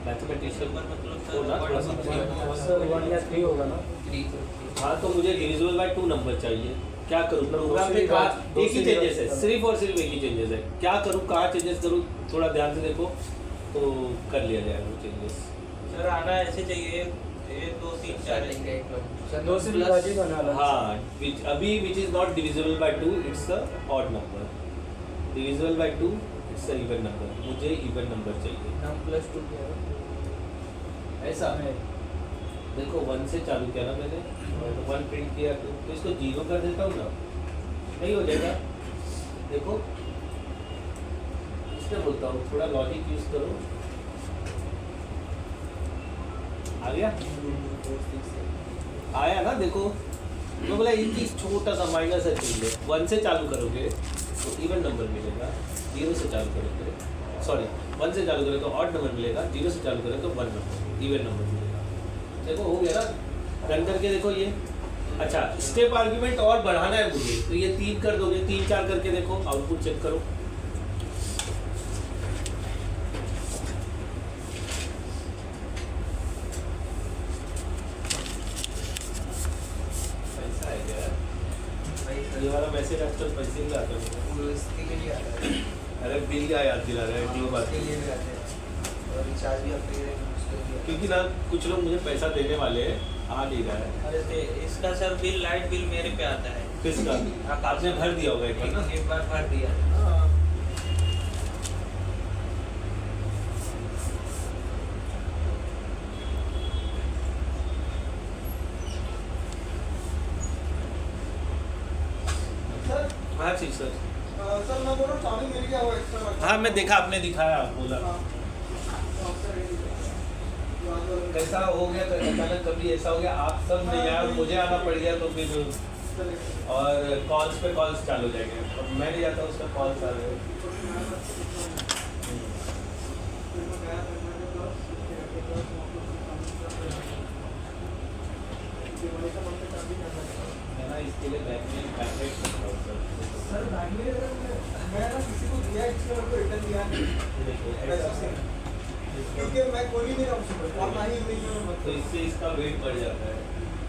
मैथमेटिशियन होगा ना। हाँ, तो मुझे डिविजिबल बाय 2 नंबर चाहिए, क्या करूँ प्रोग्राम में? एक ही चेंजेस है, सिर्फ और सिर्फ एक ही चेंजेस है। क्या करूँ, कहाँ चेंजेस करूँ, थोड़ा ध्यान से देखो तो कर लिया जाएगा वो चेंजेस। सर आना ऐसे चाहिए 1 2 3 4 दो से विभाजित होने वाला। हाँ, अभी which is not divisible by 2, it's a odd number. Divisible by 2 it's a even number, मुझे इवन नंबर चाहिए। +2 क्या है? ऐसा देखो, 1 से चालू किया ना मैंने, 1 प्रिंट किया तो इसको 0 कर देता हूँ ना, नहीं हो जाएगा? देखो, इसलिए बोलता हूँ थोड़ा लॉजिक यूज करो। आ गया? आया ना? देखो, तो बोला एक ही छोटा सा माइनस सा चीज है। 1 से चालू करोगे तो इवन नंबर मिलेगा, 0 से चालू करोगे, सॉरी 1 से चालू करोगे तो ऑड नंबर मिलेगा, 0 से चालू करोगे तो 1 नंबर इवन नंबर मिलेगा। देखो हो गया ना? रन करके देखो ये। अच्छा, स्टेप आर्ग्यूमेंट और बढ़ाना है मुझे, तो ये 3 कर दोगे, 3 4 करके देखो, आउटपुट चेक करो। पैसा है क्या? ये वाला मैसेज आजकल पैसे ही आता है। अरे बिल का याद दिला रहा है, जो बात है। रिचार्ज भी आप क्योंकि ना कुछ लोग मुझे पैसा देने वाले हैं, आ नहीं रहा है। अरे इसका सर बिल, लाइट बिल मेरे पे आता है। किसका? आपने भर दिया होगा एक बार ना? एक बार भर दिया। हाँ जी सर। सर मैं बोल रहा हूँ चाबी मिल गया वो एक्स्ट्रा। हाँ मैं देखा, आपने दिखाया, बोला कैसा हो गया। तो अचानक कभी ऐसा हो गया, आप सब नहीं आए, मुझे आना पड़ गया, तो फिर और कॉल्स पे कॉल्स चालू हो जाएंगे। अब मैं नहीं जाता, उसका कॉल्स आ रहे हैं। मैं ना इसके लिए बैंक में कॉन्टैक्ट करता हूँ सर बैंक में मैं ना किसी को दिया, इसलिए मेरे को रिटर्न दिया नहीं। सर। क्योंकि मैं खोल ही नहीं रहा उसको, और ना ही इंग्लिश में तो इससे इसका वेट बढ़ जाता है,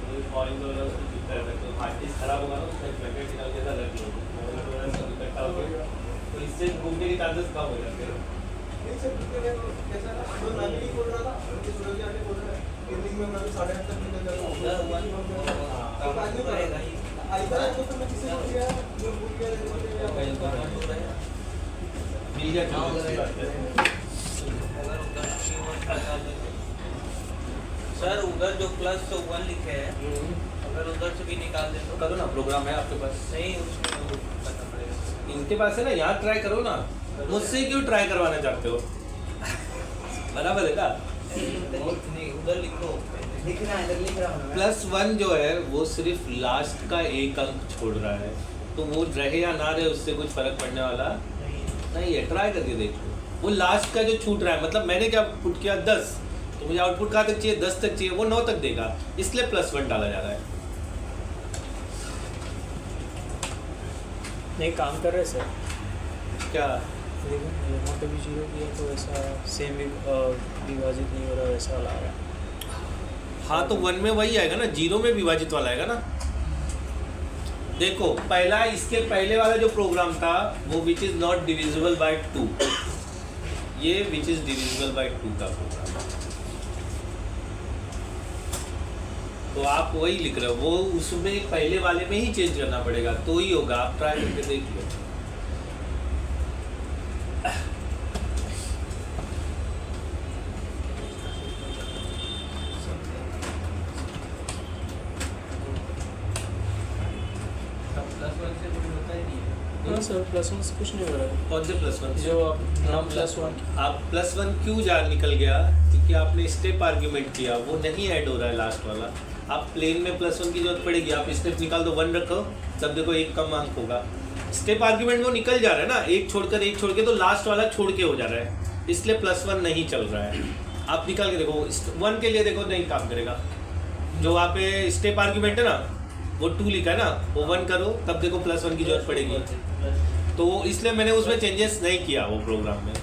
तो फॉरेन डॉलर उसको चुप कर सकते हो। हार्ड डिस्क खराब होगा ना, उसका पैकेट निकाल के रख लो, डॉलर सब इकट्ठा हो गया, तो इससे घूमने के चांसेस कम हो जाते हैं। नहीं सर, क्योंकि मैं कैसा ना, तो मैं भी नहीं बोल रहा था, उनके सूरज आने बोल रहा है इवनिंग में मैं 8:30 तक निकल जाता हूँ। तो बाद में पड़ेगा ऐसा है, तो मैं किसी को दिया जो भूल गया, मिल गया, चलो अच्छी बात है। सर उधर जो +1 लिखे हैं, अगर उधर से भी निकाल दे तो करो ना, प्रोग्राम है आपके पास? नहीं, उसमें वो करना पड़ेगा। इनके पास है ना, यहाँ ट्राई करो ना, मुझसे क्यों ट्राई करवाना चाहते हो? बराबर है ना? नहीं, उधर लिखो। लिख रहा है, इधर लिख रहा हूँ मैं। +1 जो है वो सिर्फ लास्ट का एक अंक छोड़ रहा है, तो वो रहे या ना रहे उससे कुछ फर्क पड़ने वाला नहीं है। ट्राई करके देखो, वो लास्ट का जो छूट रहा है, मतलब मैंने क्या पुट किया 10, तो मुझे आउटपुट कहाँ तक चाहिए? 10 तक चाहिए, वो 9 तक देगा, इसलिए +1 डाला जा रहा है। नहीं काम कर रहे सर, क्या? लेकिन यहाँ पे भी 0 किया तो ऐसा सेम विभाजित नहीं हो रहा, वैसा वाला आ रहा है। हाँ तो 1 में वही आएगा ना, 0 में विभाजित वाला आएगा ना। देखो पहला, इसके पहले वाला जो प्रोग्राम था वो which is not divisible by 2, ये विच इज़ डिविजिबल बाय 2 का प्रोग्राम। तो आप वही लिख रहे हो, वो उसमें पहले वाले में ही चेंज करना पड़ेगा तो ही होगा। आप ट्राई करके देख लो। हाँ सर, +1 से कुछ नहीं हो रहा है। कौन से +1? जो आप नम +1 आप +1 क्यों निकल गया? क्योंकि आपने स्टेप आर्ग्यूमेंट किया, वो नहीं ऐड हो रहा है लास्ट वाला। आप प्लेन में +1 की जरूरत पड़ेगी, आप स्टेप निकाल दो, 1 रखो, तब देखो 1 कम अंक होगा। स्टेप आर्ग्यूमेंट वो निकल जा रहा है ना, एक छोड़ के, तो लास्ट वाला छोड़ के हो जा रहा है, इसलिए +1 नहीं चल रहा है। आप निकाल के देखो, 1 के लिए देखो नहीं काम करेगा। जो वहाँ पे स्टेप आर्ग्यूमेंट है ना, वो 2 लिखा है ना, वो 1 करो, तब देखो +1 की जरूरत पड़ेगी। तो इसलिए मैंने उसमें चेंजेस नहीं किया वो प्रोग्राम में।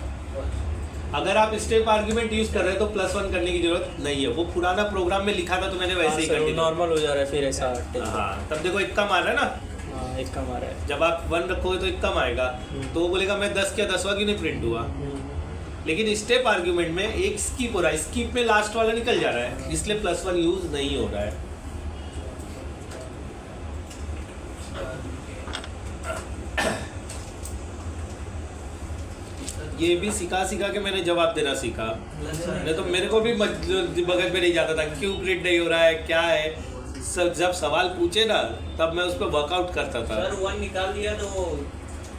अगर आप स्टेप आर्ग्यूमेंट यूज कर रहे हैं तो +1 करने की जरूरत नहीं है। वो पुराना प्रोग्राम में लिखा था तो मैंने वैसे ही कर दिया। नॉर्मल हो जा रहा है फिर ऐसा। हाँ, तब देखो 1 कम आ रहा है ना। हाँ, 1 कम आ रहा है। जब आप 1 रखोगे तो 1 कम आएगा, तो वो बोलेगा मैं 10 क्या 10वां क्यों नहीं प्रिंट हुआ। लेकिन स्टेप आर्ग्यूमेंट में एक स्किप हो रहा है, स्किप में लास्ट वाला निकल जा रहा है, इसलिए +1 यूज नहीं हो रहा है। ये भी सिखा के मैंने जवाब देना सीखा, नहीं तो मेरे को भी बगल में नहीं जाता था क्यों प्रिंट नहीं हो रहा है, क्या है। सब जब सवाल पूछे ना तब मैं उस पर वर्कआउट करता था। सर 1 निकाल दिया तो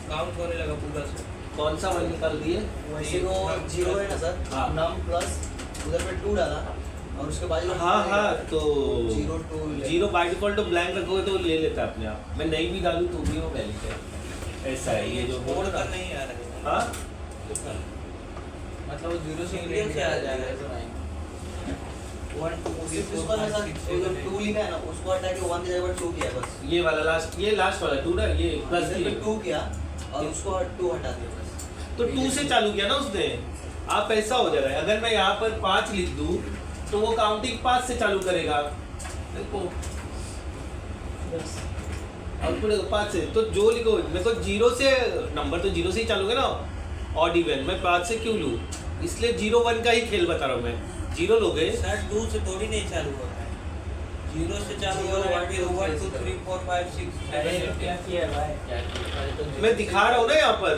काउंट होने लगा पूरा से। कौन सा 1 निकाल दिए? जीरो है ना सर, हाँ। नम प्लस उधर पे 2 डाला और उसके बाद हाँ, तो 0 2 0 बाय डिफॉल्ट तो ब्लैंक रखोगे तो ले लेता है अपने आप। मैं नहीं भी डालूँ तो भी वो वैलिड है। ऐसा है ये जो बोर्ड पर नहीं आ रहा है। हाँ, मतलब वो 0 से इंग्लिश से आ जाएगा। 1 उसको ना सर 2 लिखा है ना, उसको हटा के 1 की जगह 2 किया बस। ये वाला लास्ट, ये लास्ट वाला 2 ना, ये प्लस इधर पे 2 किया और उसको 2 हटा दिया बस। तो 2 से चालू किया ना उसने। आप ऐसा हो जा रहा है, अगर मैं यहाँ पर 5 लिख दूँ तो वो काउंटिंग 5 से चालू करेगा। देखो आउटपुट 5 से, तो जो लिखो मेरे को 0 से, नंबर तो 0 से ही चालू है ना, ऑड इवन। मैं 5 से क्यों लूँ? इसलिए 0 1 का ही खेल बता रहा हूँ मैं। 0 लोगे सर 2 से थोड़ी नहीं चालू होता है, 0 से चालू हो रहा है, फिर 1 2 3 4 5 6 7 8 क्या किया भाई? मैं दिखा रहा हूँ ना यहाँ पर,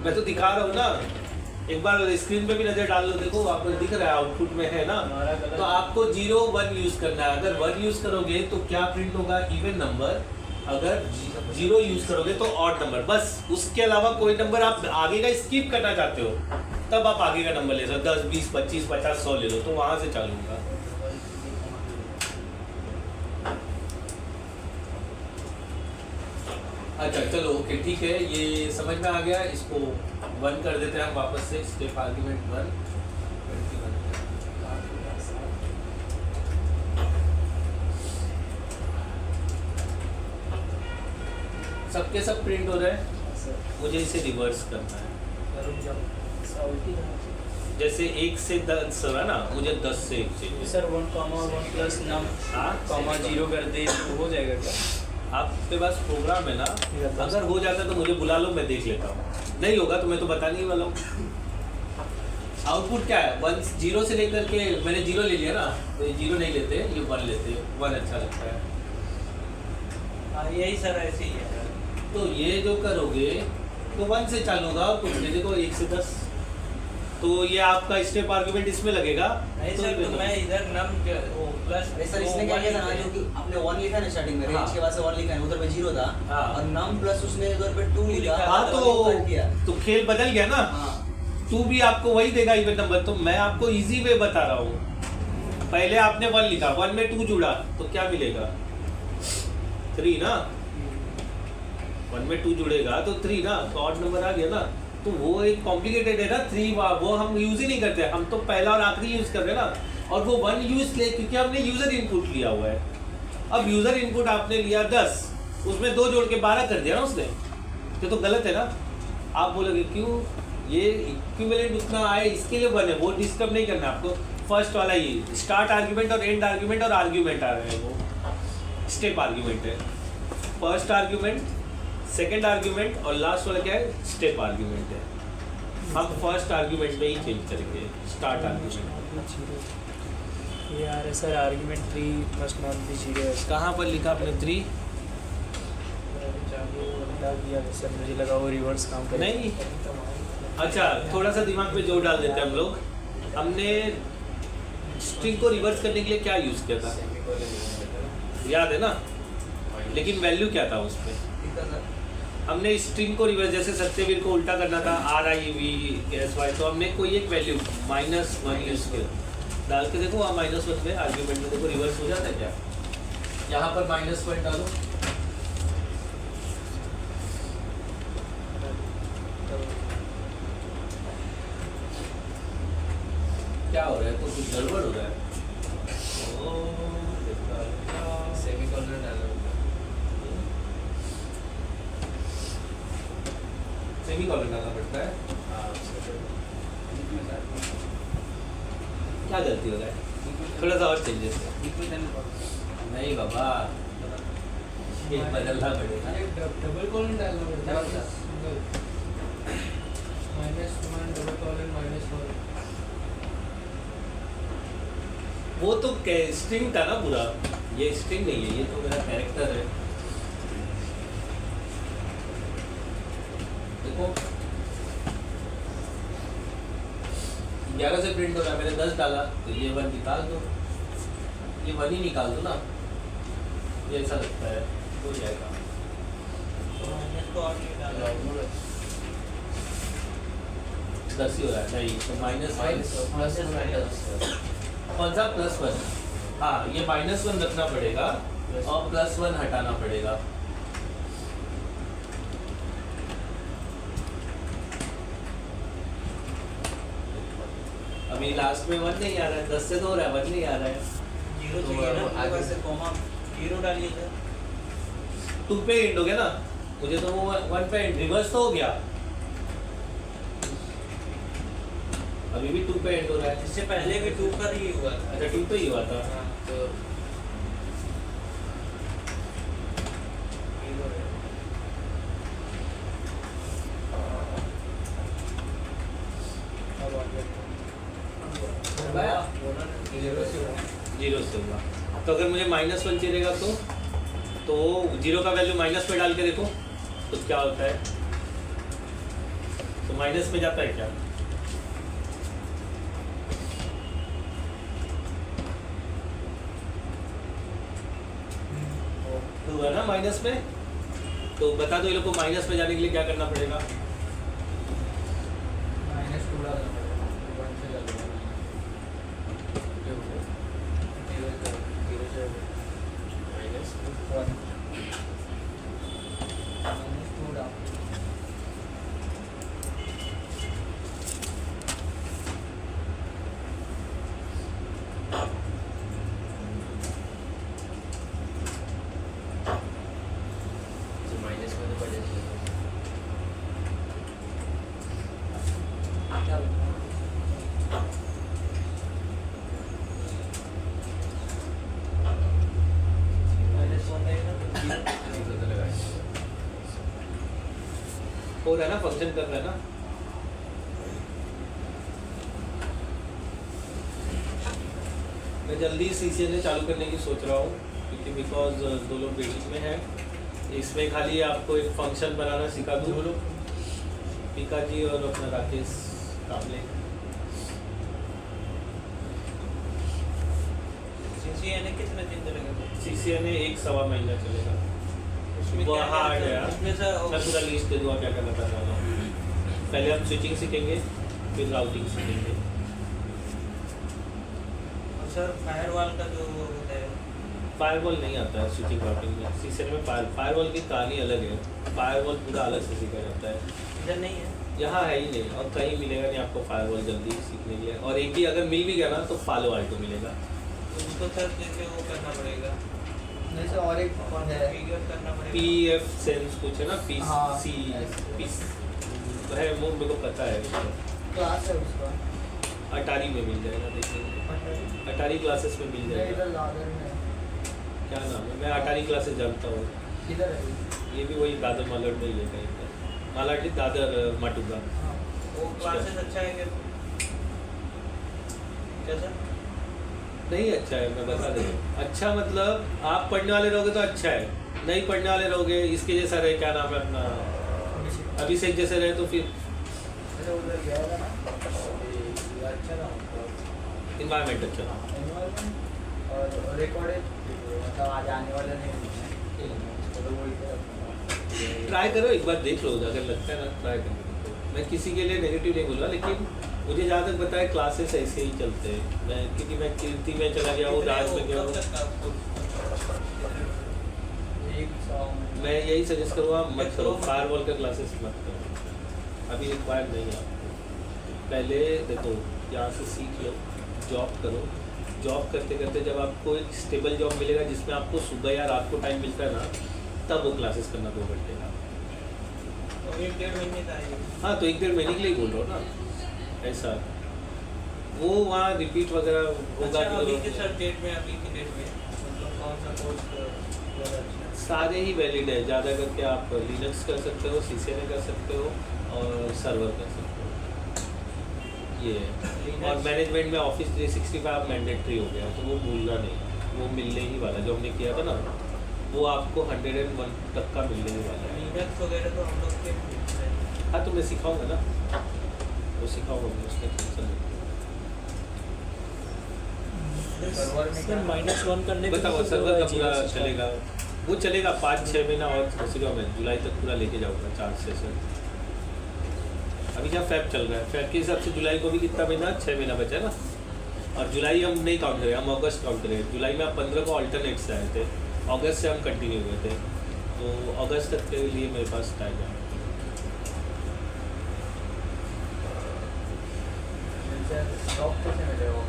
मैं तो दिखा रहा हूँ ना। एक बार स्क्रीन पे भी नजर डाल लो, देखो वहाँ पर दिख रहा है, आउटपुट में है ना। तो आपको 0 1 यूज करना है। अगर 1 यूज करोगे तो क्या प्रिंट होगा? Even number. अगर 0 यूज करोगे तो ऑड नंबर। बस उसके अलावा कोई नंबर आप आगे का स्किप करना चाहते हो तब आप आगे का नंबर ले सकते हो। 10 20 25 50 100 ले लो, तो वहां से चालू होगा। अच्छा चलो ओके ठीक है, ये समझ में आ गया। इसको 1 कर देते हैं हम वापस से। स्टेप आर्ग्यूमेंट 1 सबके सब प्रिंट हो रहे हैं। मुझे इसे रिवर्स करना है। जैसे 1 से 10 हो रहा ना, मुझे 10 से 1 चाहिए। सर 1 1 प्लस नम हाँ, 0 कर दे तो हो जाएगा क्या? आपके पास प्रोग्राम है ना, अगर हो जाता तो मुझे बुला लो, मैं देख लेता हूँ। नहीं होगा तो मैं तो बताने ही वाला हूँ। आउटपुट क्या है? 1 0 से लेकर के, मैंने 0 ले लिया ना, तो ये 0 नहीं लेते, ये 1 लेते। 1 अच्छा लगता है। हाँ यही सर ऐसे ही है। तो ये जो करोगे तो 1 से चालू होगा और कुछ नहीं। देखो 1 से 10, तो ये आपका स्टेप आर्गुमेंट इसमें लगेगा। नहीं सर, तो मैं इधर नम वो प्लस सर इसने क्या किया था ना, जो कि आपने 1 लिखा ना स्टार्टिंग में, हाँ। रेंज के बाद से 1 लिखा है, उधर पे 0 था हाँ। और नम प्लस उसने उधर पे 2 लिखा। हाँ और वो कट किया। तो खेल बदल गया ना। हाँ 2 भी आपको वही देगा इवन नंबर। तो मैं आपको इजी वे बता रहा हूँ। पहले आपने 1 लिखा, 1 में 2 जुड़ा तो क्या मिलेगा? 3 ना। 1 में 2 जुड़ेगा तो 3 ना, तो ऑड नंबर आ गया ना। तो वो एक कॉम्प्लिकेटेड है ना 3, वो हम यूज ही नहीं करते। हम तो पहला और आखिरी यूज कर रहे हैं ना। और वो 1 यूज ले, क्योंकि हमने यूजर इनपुट लिया हुआ है। अब यूजर इनपुट आपने लिया 10, उसमें 2 जोड़ के 12 कर दिया ना उसने, तो गलत है ना। आप बोलोगे क्यों? ये इक्विवेलेंट उतना आए, इसके लिए 1 है, वो डिस्टर्ब नहीं करना आपको। फर्स्ट वाला ही स्टार्ट आर्ग्यूमेंट और एंड आर्ग्यूमेंट और आर्ग्यूमेंट आ रहे हैं, वो स्टेप आर्ग्यूमेंट है। फर्स्ट आर्ग्यूमेंट, सेकेंड आर्ग्यूमेंट और लास्ट वाला क्या है? स्टेप आर्ग्यूमेंट है। हम फर्स्ट आर्ग्यूमेंट में ही चेंज करेंगे, स्टार्ट आर्ग्यूमेंट। ये आ रहा है sir argument 3 must not be 0। कहाँ पर लिखा आपने 3? किया सर, मुझे लगा वो रिवर्स काम करे। नहीं, अच्छा थोड़ा सा दिमाग पे जोर डाल देते हैं हम लोग। हमने स्ट्रिंग को रिवर्स करने के लिए क्या यूज़ किया था, याद है ना? लेकिन वैल्यू क्या था उसमें? हमने स्ट्रिंग को रिवर्स, जैसे सत्यवीर को उल्टा करना था RIVSY, तो हमने कोई एक वैल्यू -1 यूज़ किया। डाल के देखो वहाँ -1 में आर्ग्यूमेंट में देखो रिवर्स हो जाता है क्या? यहाँ पर -1 डालो, क्या हो रहा है? तो कुछ गड़बड़ हो रहा है। सेमीकोलन डालो। सेमीकोलन डालना पड़ता है। क्या गलती हो रहा है? थोड़ा सा और चेंजेस नहीं बाबा, ये बदलना पड़ेगा। डबल कॉलन डालना पड़ता है। -1 डबल कॉलन -1। वो तो स्ट्रिंग था ना पूरा, ये स्ट्रिंग नहीं है, ये तो मेरा कैरेक्टर है। देखो 11 से प्रिंट हो रहा है, मैंने 10 डाला तो ये 1 निकाल दो, ये 1 ही निकाल दो ना, ये ऐसा लगता है हो जाएगा। इसको और नहीं डाला। 10 ही हो रहा है, नहीं तो -1 कौन सा +1? हाँ, ये -1 रखना पड़ेगा और +1 हटाना पड़ेगा। अभी लास्ट में 1 नहीं आ रहा है, 10 से तो हो रहा है, 1 नहीं आ रहा है। 0 चाहिए ना, आगे से कॉमा 0 डालिए सर। 2 पे एंड हो गया ना, मुझे तो वो 1 पे एंड रिवर्स तो हो गया, अभी भी 2 पे एंड हो रहा है। इससे पहले भी 2 पर ही हुआ था। अच्छा 2 पे ही हुआ था। हाँ, तो 0 है। अब आ गया। 0 से हुआ। तो अगर मुझे -1 चलेगा तो 0 का वैल्यू माइनस में डाल के देखो तो क्या होता है, तो माइनस में जाता है क्या? तो हुआ ना माइनस में, तो बता दो ये लोग को माइनस में जाने के लिए क्या करना पड़ेगा? -2 डालना पड़ेगा। 1 से डालो। -2 डाल। माइनस में तो पड़ जाएगी। हो रहा है ना, फंक्शन कर रहा है ना। मैं जल्दी CCNA चालू करने की सोच रहा हूँ क्योंकि बिकॉज 2 लोग वेटिंग में हैं। इसमें खाली आपको एक फंक्शन बनाना सिखा दूँ, पीका जी और अपना राकेश काबले। CCNA कितने दिन चलेगा? CCNA 1-1.25 महीना चलेगा। उसमें वो क्या हार्ड क्या- है यार। उसमें सर मैं पूरा लिस्ट दे दूँगा क्या करना चाहता हूँ। पहले हम स्विचिंग सीखेंगे, फिर राउटिंग सीखेंगे। और सर फायरवॉल का जो वो होता है, फायरवॉल नहीं आता है स्विचिंग राउटिंग में। CCNA में फायरवॉल की कहानी अलग है। फायरवॉल पूरा अलग से सीखा जाता है, इधर नहीं है। यहाँ है ही नहीं और कहीं मिलेगा नहीं आपको फायरवॉल जल्दी सीखने के लिए। और एक ही अगर मिल भी गया ना तो पालो आल्टो मिलेगा। तो उसको सर जैसे वो करना पड़ेगा, जैसे और एक कौन है फिगर करना पड़ेगा। PF सेंस कुछ है ना, हाँ, PC yes. तो है वो, मेरे को पता है। क्लास है उसका अटारी में मिल जाएगा, देखेंगे अटारी क्लासेस में मिल जाएगा। इधर दादर में क्या नाम है, मैं अटारी क्लासेस जानता हूँ। इधर है ये भी वही दादर मालाड में ही है कहीं पर, मालाड नहीं, दादर माटुगा। हाँ वो क्लासेस अच्छा है क्या सर? नहीं अच्छा है, मैं बता दे। अच्छा मतलब आप पढ़ने वाले रहोगे तो अच्छा है, नहीं पढ़ने वाले रहोगे इसके जैसा रहे, क्या नाम है अपना अभिषेक जैसे रहे तो फिर अच्छा उधर गया था ना, ये अच्छा था इन्वायरमेंट अच्छा था। एनवायरनमेंट और रिकॉर्डेड मतलब आज आने वाले नहीं, तो वही ट्राई करो एक बार, देख लो, अगर लगता है ना ट्राई करने को। मैं किसी के लिए नेगेटिव नहीं बोल रहा, लेकिन मुझे जहाँ तक पता है क्लासेस ऐसे ही चलते हैं। मैं क्योंकि मैं कीर्ति में चला गया हूँ, राज में गया हूँ, मैं यही सजेस्ट करूँगा मत करो, फायरवॉल का क्लासेस मत करो, अभी रिक्वायर्ड नहीं है आपको। पहले देखो यहाँ से सीख लो, जॉब करो, जॉब करते करते जब आपको एक स्टेबल जॉब मिलेगा जिसमें आपको सुबह या रात को टाइम मिलता है ना, तब वो क्लासेस करना 2 घंटे का। तो 1-1.5 महीने का है। हाँ तो 1-1.5 महीने के लिए बोल रहा हूँ ना, ऐसा वो वहाँ रिपीट वगैरह होगा। अच्छा, अभी के सर डेट में, अभी की डेट में मतलब कौन सा कोर्स ज़्यादा अच्छा है? सारे ही वैलिड है, ज़्यादा करके आप लिनक्स कर सकते हो, CCNA कर सकते हो और सर्वर कर सकते हो, ये है। और मैनेजमेंट में ऑफिस 365 मैंडेटरी हो गया, तो वो भूलना नहीं, वो मिलने ही वाला जो हमने किया था ना, वो आपको 101 तक का मिलने ही वाला है। लिनक्स वगैरह तो हम लोग के हाँ तो मैं सिखाऊंगा ना, वो सिखाऊंगा मैं, उसमें टेंशन नहीं। सर्वर में सर -1 करने पे बताओ तो सर्वर का पूरा GS चलेगा, वो चलेगा 5-6 महीना और चलेगा, मैं जुलाई तक पूरा लेके जाऊँगा 4 सेशन। अभी क्या फैब चल रहा है, फैब के हिसाब से जुलाई को भी कितना महीना, 6 महीना बचा है ना, और जुलाई हम नहीं काउंट करें, हम अगस्त काउंट करें। जुलाई में आप 15 को ऑल्टरनेट से आए थे, अगस्त से हम कंटिन्यू हुए थे, तो अगस्त तक के लिए मेरे पास टाइम है। जॉब कैसे मिलेगा?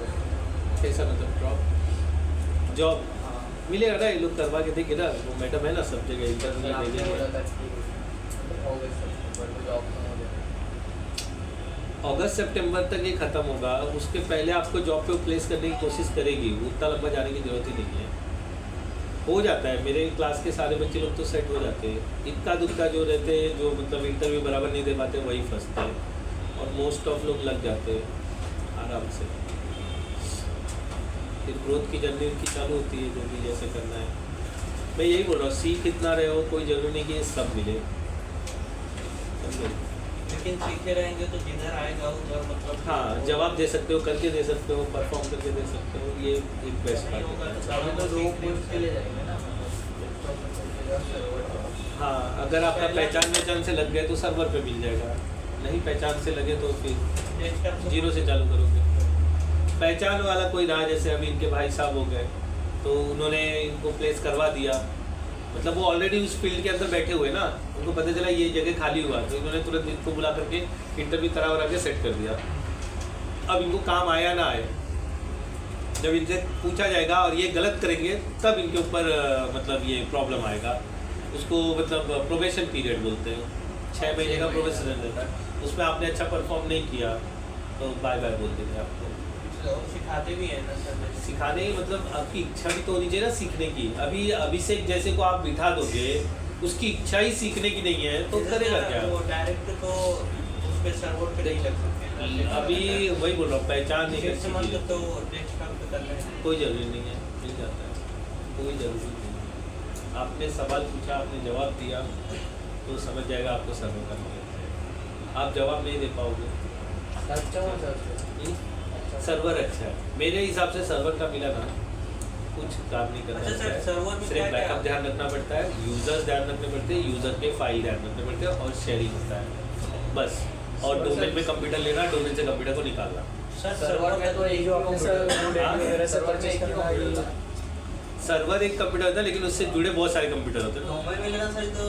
कैसा मतलब ड्रॉप जॉब मिलेगा ना, ये लोग करवा के देखे ना, वो मैडम है ना सब जगह इंटरव्यू आपने देंगे। बोला था कि अगस्त सितंबर में जॉब खत्म हो जाएगा। अगस्त सितंबर तक ये खत्म होगा, उसके पहले आपको जॉब पे प्लेस करने की कोशिश करेगी, उतना लंबा जाने की जरूरत ही नहीं है, हो जाता है। मेरे क्लास के सारे बच्चे लोग तो सेट हो जाते हैं, इक्का दुक्का जो रहते हैं, जो मतलब इंटरव्यू बराबर नहीं दे पाते, वही फंसते हैं, और मोस्ट ऑफ लोग लग जाते हैं आराम से। फिर ग्रोथ की जर्नी उनकी चालू होती है, जो भी जैसे करना है। मैं यही बोल रहा हूँ, सीख इतना रहे हो, कोई ज़रूरी नहीं कि ये सब मिले, समझे? लेकिन सीखे रहेंगे तो जिधर आएगा उधर मतलब हाँ जवाब दे सकते हो, करके दे सकते हो, परफॉर्म करके दे सकते हो, ये एक बेस्ट नहीं बात होगा है। तो अभी तो सीखने लोग कोर्स में के लिए जाएंगे ना, हाँ अगर आपका पहचान से लग गए तो सर्वर पे मिल जाएगा, नहीं पहचान से लगे तो फिर डेस्कटॉप से 0 से चालू करोगे। पहचान वाला कोई रहा, जैसे अभी इनके भाई साहब हो गए, तो उन्होंने इनको प्लेस करवा दिया, मतलब वो ऑलरेडी उस फील्ड के अंदर बैठे हुए ना, उनको पता चला ये जगह खाली हुआ, तो इन्होंने तुरंत इनको बुला करके इंटरव्यू करा के सेट कर दिया। अब इनको काम आया ना आए, जब इनसे पूछा जाएगा और ये गलत करेंगे तब इनके ऊपर मतलब ये प्रॉब्लम आएगा। उसको मतलब प्रोबेशन पीरियड बोलते हैं, 6 महीने का प्रोबेशन रहता है, उसमें आपने अच्छा परफॉर्म नहीं किया तो बाय बाय बोल देंगे आपको। सिखाते भी हैं ना सर, सिखाने की मतलब आपकी इच्छा भी तो होनी चाहिए ना सीखने की। अभी अभिषेक जैसे को आप बिठा दोगे, उसकी इच्छा ही सीखने की नहीं है तो करेगा क्या? वो डायरेक्ट तो उस पे सर्वर पे नहीं लग सकते हैं। अभी वही बोल रहा हूँ, पहचान नहीं सिक्स मंथ कर तो डेस्कटॉप पे कर रहे हैं। कोई ज़रूरी नहीं है, मिल जाता है, कोई ज़रूरी नहीं है। आपने सवाल पूछा, आपने जवाब दिया तो समझ जाएगा आपको सर्व करना है। आप जवाब नहीं दे पाओगे। अच्छा हो सर, सर्वर अच्छा है मेरे हिसाब से, सर्वर का मिला ना कुछ काम नहीं करना अच्छा सर, पड़ता सर्वर है, में सिर्फ क्या-क्या? बैकअप ध्यान रखना पड़ता है, यूजर्स ध्यान रखने पड़ते हैं, यूजर के फाइल ध्यान रखने पड़ते हैं और शेयरिंग होता है बस। और डोमेन में कंप्यूटर लेना, डोमेन से कंप्यूटर को निकालना। सर सर्वर में तो एक जो आपने सर वगैरह से सर्वर में परचेज एक ही करना है, कंप्यूटर था। सर्वर एक कंप्यूटर होता है, लेकिन उससे जुड़े बहुत सारे कंप्यूटर होते हैं। डोमेन में लेना सर, तो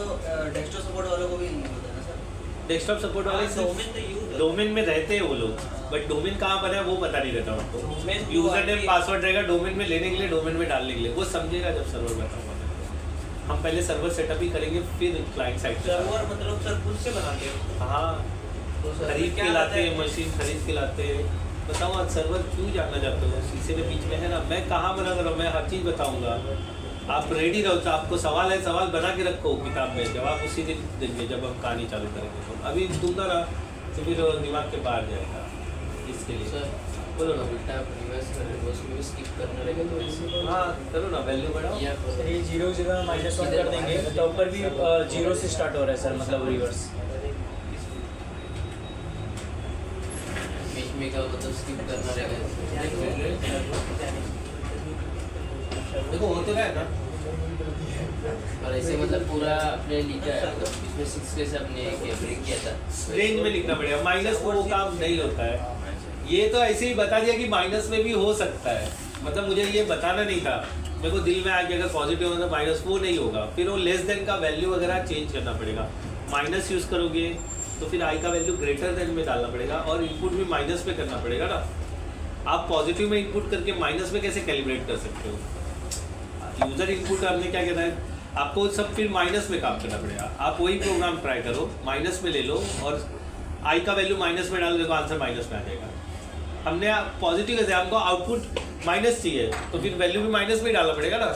डेस्कटॉप सपोर्ट वालों को भी नहीं होता है ना सर। डेस्कटॉप सपोर्ट वाले डोमेन तो यूज डोमेन में रहते हैं वो लोग, बट डोमेन कहाँ बना है वो पता नहीं रहता उनको। डोमेन तो यूजर नेम आगे- पासवर्ड रहेगा डोमेन में लेने के लिए, डोमेन में डालने के लिए, वो समझेगा जब सर्वर बना हुआ है। हम पहले सर्वर सेटअप ही करेंगे, फिर क्लाइंट साइड सर्वर मतलब सर खुद से बनाते हैं। हाँ तो सर खरीद क्या के लाते बताएं? हैं, मशीन खरीद के लाते हैं। बताओ आप सर्वर क्यों जानना चाहते हो? शीशे के बीच में है ना, मैं कहाँ मना कर रहा हूँ, मैं हर चीज़ बताऊँगा। आप रेडी रहो, तो आपको सवाल है, सवाल बना के रखो किताब में, जवाब उसी दिन देंगे जब हम कहानी चालू करेंगे। तो अभी दूंगा ना तो फिर दिमाग के बाहर जाएगा, इसके लिए सर बोलो ना। उल्टा रिवर्स कर रिवर्स में स्किप करना रहेगा तो ऐसे हाँ करो ना, वैल्यू बढ़ाओ। या सर ये 0 की जगह -1 कर देंगे तो ऊपर भी 0 से स्टार्ट हो रहा है सर, मतलब रिवर्स। बीच में का मतलब स्किप करना रहेगा। देखो हो तो रहा है ना। और ऐसे मतलब पूरा आपने लिखा है तो इसमें 6 कैसे आपने ब्रेक किया था। रेंज में लिखना पड़ेगा, माइनस वो काम नहीं होता है। ये तो ऐसे ही बता दिया कि माइनस में भी हो सकता है, मतलब मुझे ये बताना नहीं था, मेरे को दिल में आ गया अगर पॉजिटिव होगा तो माइनस, वो नहीं होगा। फिर वो लेस देन का वैल्यू वगैरह चेंज करना पड़ेगा। माइनस यूज़ करोगे तो फिर आई का वैल्यू ग्रेटर देन में डालना पड़ेगा, और इनपुट भी माइनस में करना पड़ेगा ना। आप पॉजिटिव में इनपुट करके माइनस में कैसे कैलिब्रेट कर सकते हो? यूज़र इनपुट आपने क्या कहना है, आपको सब फिर माइनस में काम करना पड़ेगा। आप वही प्रोग्राम ट्राई करो, माइनस में ले लो और आई का वैल्यू माइनस में डालो, देखो आंसर माइनस में आ जाएगा। हमने पॉजिटिव कैसे, हमको आउटपुट माइनस चाहिए तो फिर वैल्यू भी माइनस में ही डालना पड़ेगा ना।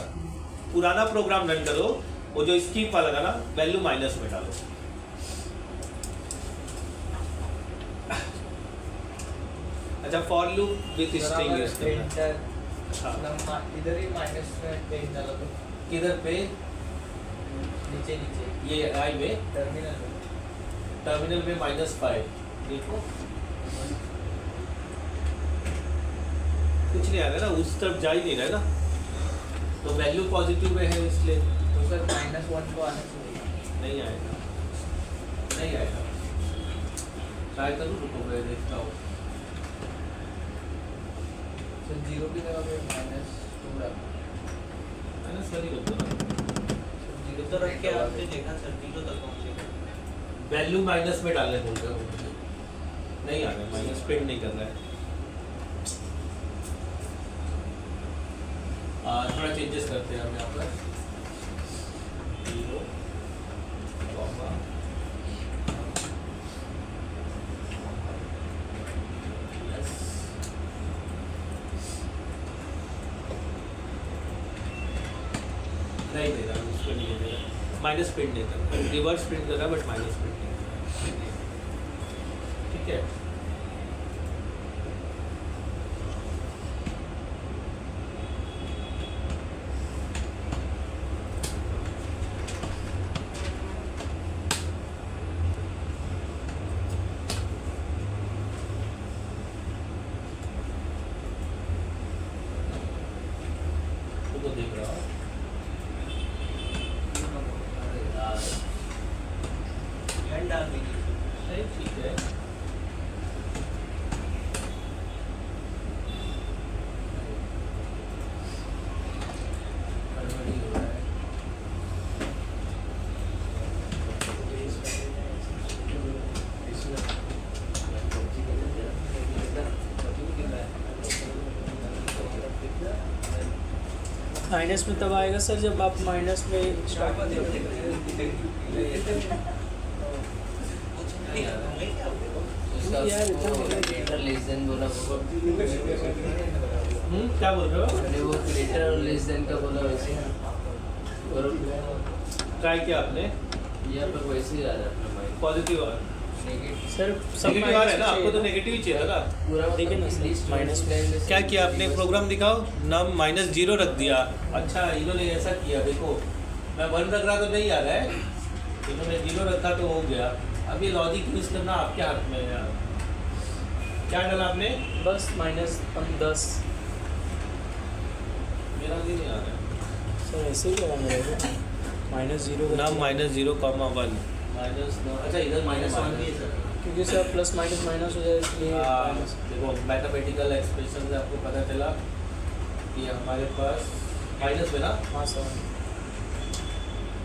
पुराना प्रोग्राम रन करो, वो जो स्किप वाला था ना, वैल्यू माइनस में डालो। अच्छा, for loop with string use करना। हाँ, इधर ही माइनस में पेज डाला तो किधर पे? नीचे नीचे ये आई में टर्मिनल में -5 देखो, कुछ नहीं आ रहा ना, उस तरफ जा ही नहीं रहा ना, तो वैल्यू पॉजिटिव में है इसलिए तो सर -1 को आना चाहिए। नहीं आएगा, नहीं आएगा। ट्राई करूँ, रुको मैं देखता हूँ। सर 0 की जगह पे -2 डालो। माइनस वाली कर दो ना, जीरो तो रख के आपने देखा सर 0 तक पहुंचेगा। वैल्यू माइनस में डालने बोल रहे हो, नहीं आ रहा, माइनस प्रिंट नहीं कर रहा है। थोड़ा चेंजेस करते हैं हम यहाँ पर। 0, नहीं दे रहा, उसको नहीं दे रहा, माइनस प्रिंट नहीं कर रहा, रिवर्स प्रिंट कर रहा है बट माइनस प्रिंट नहीं कर रहा। ठीक है, तो देख रहा हूँ। हैंड डाल दीजिए। नहीं, ठीक है। गड़बड़ी हो रहा है। माइनस में तब आएगा सर जब आप माइनस में स्टार्ट कर देंगे। नहीं आ रहा। उसका यार, इतना ग्रेटर लेस देन बोला वो क्या बोल रहे हो? मैंने वो ग्रेटर और लेस देन का बोला वैसे और ट्राई किया आपने? यहाँ पर वैसे ही आ रहा है अपना माइंड पॉजिटिव और नेगेटिव सर सब नेगेटिव आ रहा है ना, माइनस आपको तो नेगेटिव ही चाहिए था ना। पूरा देखिए ना सर, माइनस प्लान क्या किया आपने, प्रोग्राम दिखाओ, नम -0 रख दिया। अच्छा, इन्होंने ऐसा किया, देखो मैं 1 रख रहा तो नहीं आ रहा है, इन्होंने 0 रखा तो हो गया। अब ये लॉजिक यूज करना आपके हाथ में है यार। क्या डाला आपने? बस -10 मेरा भी नहीं आ रहा है। सर ऐसे ही लगाना रहेगा -0 नम -0,1 -9। अच्छा, इधर -1 भी है सर। क्योंकि सर प्लस माइनस माइनस हो जाए इसलिए माइनस। देखो मैथमेटिकल एक्सप्रेशन से आपको पता चला कि हमारे पास माइनस में ना हाँ सर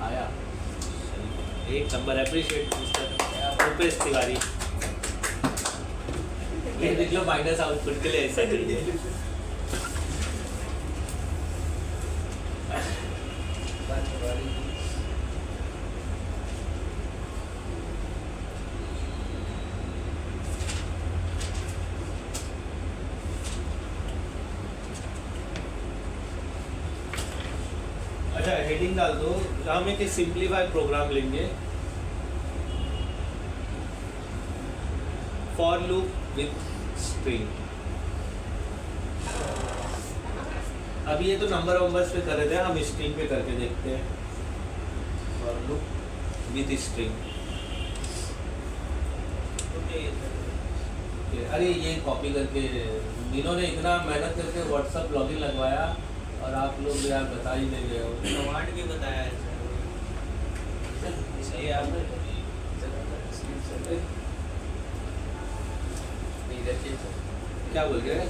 आया। एक number, appreciate mister Rupesh Tiwari. ये देख लो, माइनस आउटपुट के लिए ऐसा करिए। अच्छा, हेडिंग डाल दो। हम एक सिंप्लीफाई प्रोग्राम लेंगे, फॉर लूप विथ स्ट्रिंग। अभी ये तो नंबर्स पे कर रहे थे, हम स्ट्रिंग पे करके देखते हैं। और लुक विद स्ट्रिंग। अरे ये कॉपी करके इन्होंने इतना मेहनत करके व्हाट्सएप लॉगिन लगवाया और आप लोग यार बता ही नहीं रहे हो। कमांड भी बताया है सर। सही है आपने। क्या बोल रहे हैं?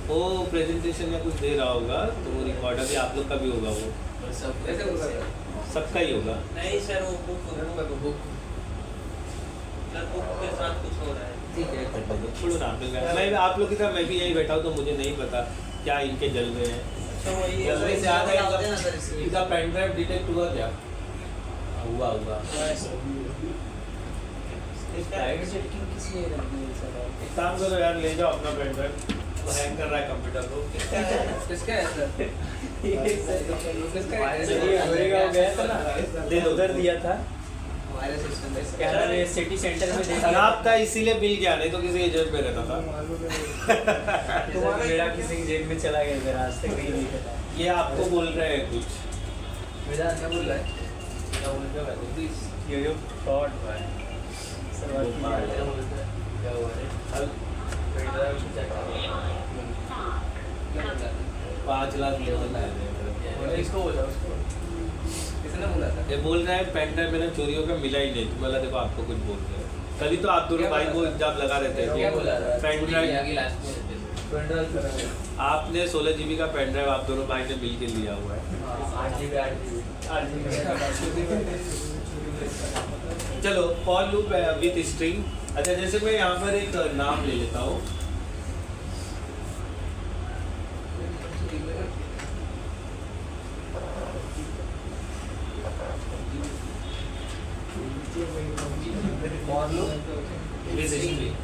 वो प्रेजेंटेशन में कुछ दे रहा होगा तो वो रिकॉर्ड अभी आप लोग का भी होगा, वो सबका ही होगा। नहीं सर, वो बुक के साथ कुछ हो रहा है। ठीक है, छोड़ो ना। मैं आप लोग की तरह मैं भी यही बैठा हूँ तो मुझे नहीं पता क्या इनके जल रहे हैं। अच्छा वही जलने से याद है इनका पेन ड्राइव डिटेक्ट हुआ क्या? हुआ एक काम करो यार, ले जाओ अपना पेन ड्राइव, वो हैंग कर रहा है कंप्यूटर को। किसका है सर? उधर दिया था हमारे सिस्टम में क्या नाम है, सिटी सेंटर में देखा खराब था इसीलिए मिल गया, नहीं तो किसी की जेब में रहता था। मेरा किसी की जेब में चला गया इधर, आज तक कहीं नहीं था। ये आपको बोल रहे हैं कुछ। मेरा क्या बोल रहा है? ये फ्रॉड हुआ है सर। क्या हुआ है? 5 लाख इसको बोला उसको किसने बोला था? ये बोल रहा है पेन ड्राइव मैंने चोरी होकर मिला ही नहीं। तुम्हारा देखो आपको कुछ बोल रहे हैं। कभी तो आप दोनों भाई को इल्जाम लगा रहे थे। क्या बोला था? पेन ड्राइव लास्ट में आपने 16 GB का पेन ड्राइव आप दोनों भाई ने मिल के लिया हुआ है। 8 GB चलो फॉर लूप विथ स्ट्रिंग। अच्छा जैसे मैं यहाँ पर एक नाम ले लेता हूँ। For loop with string.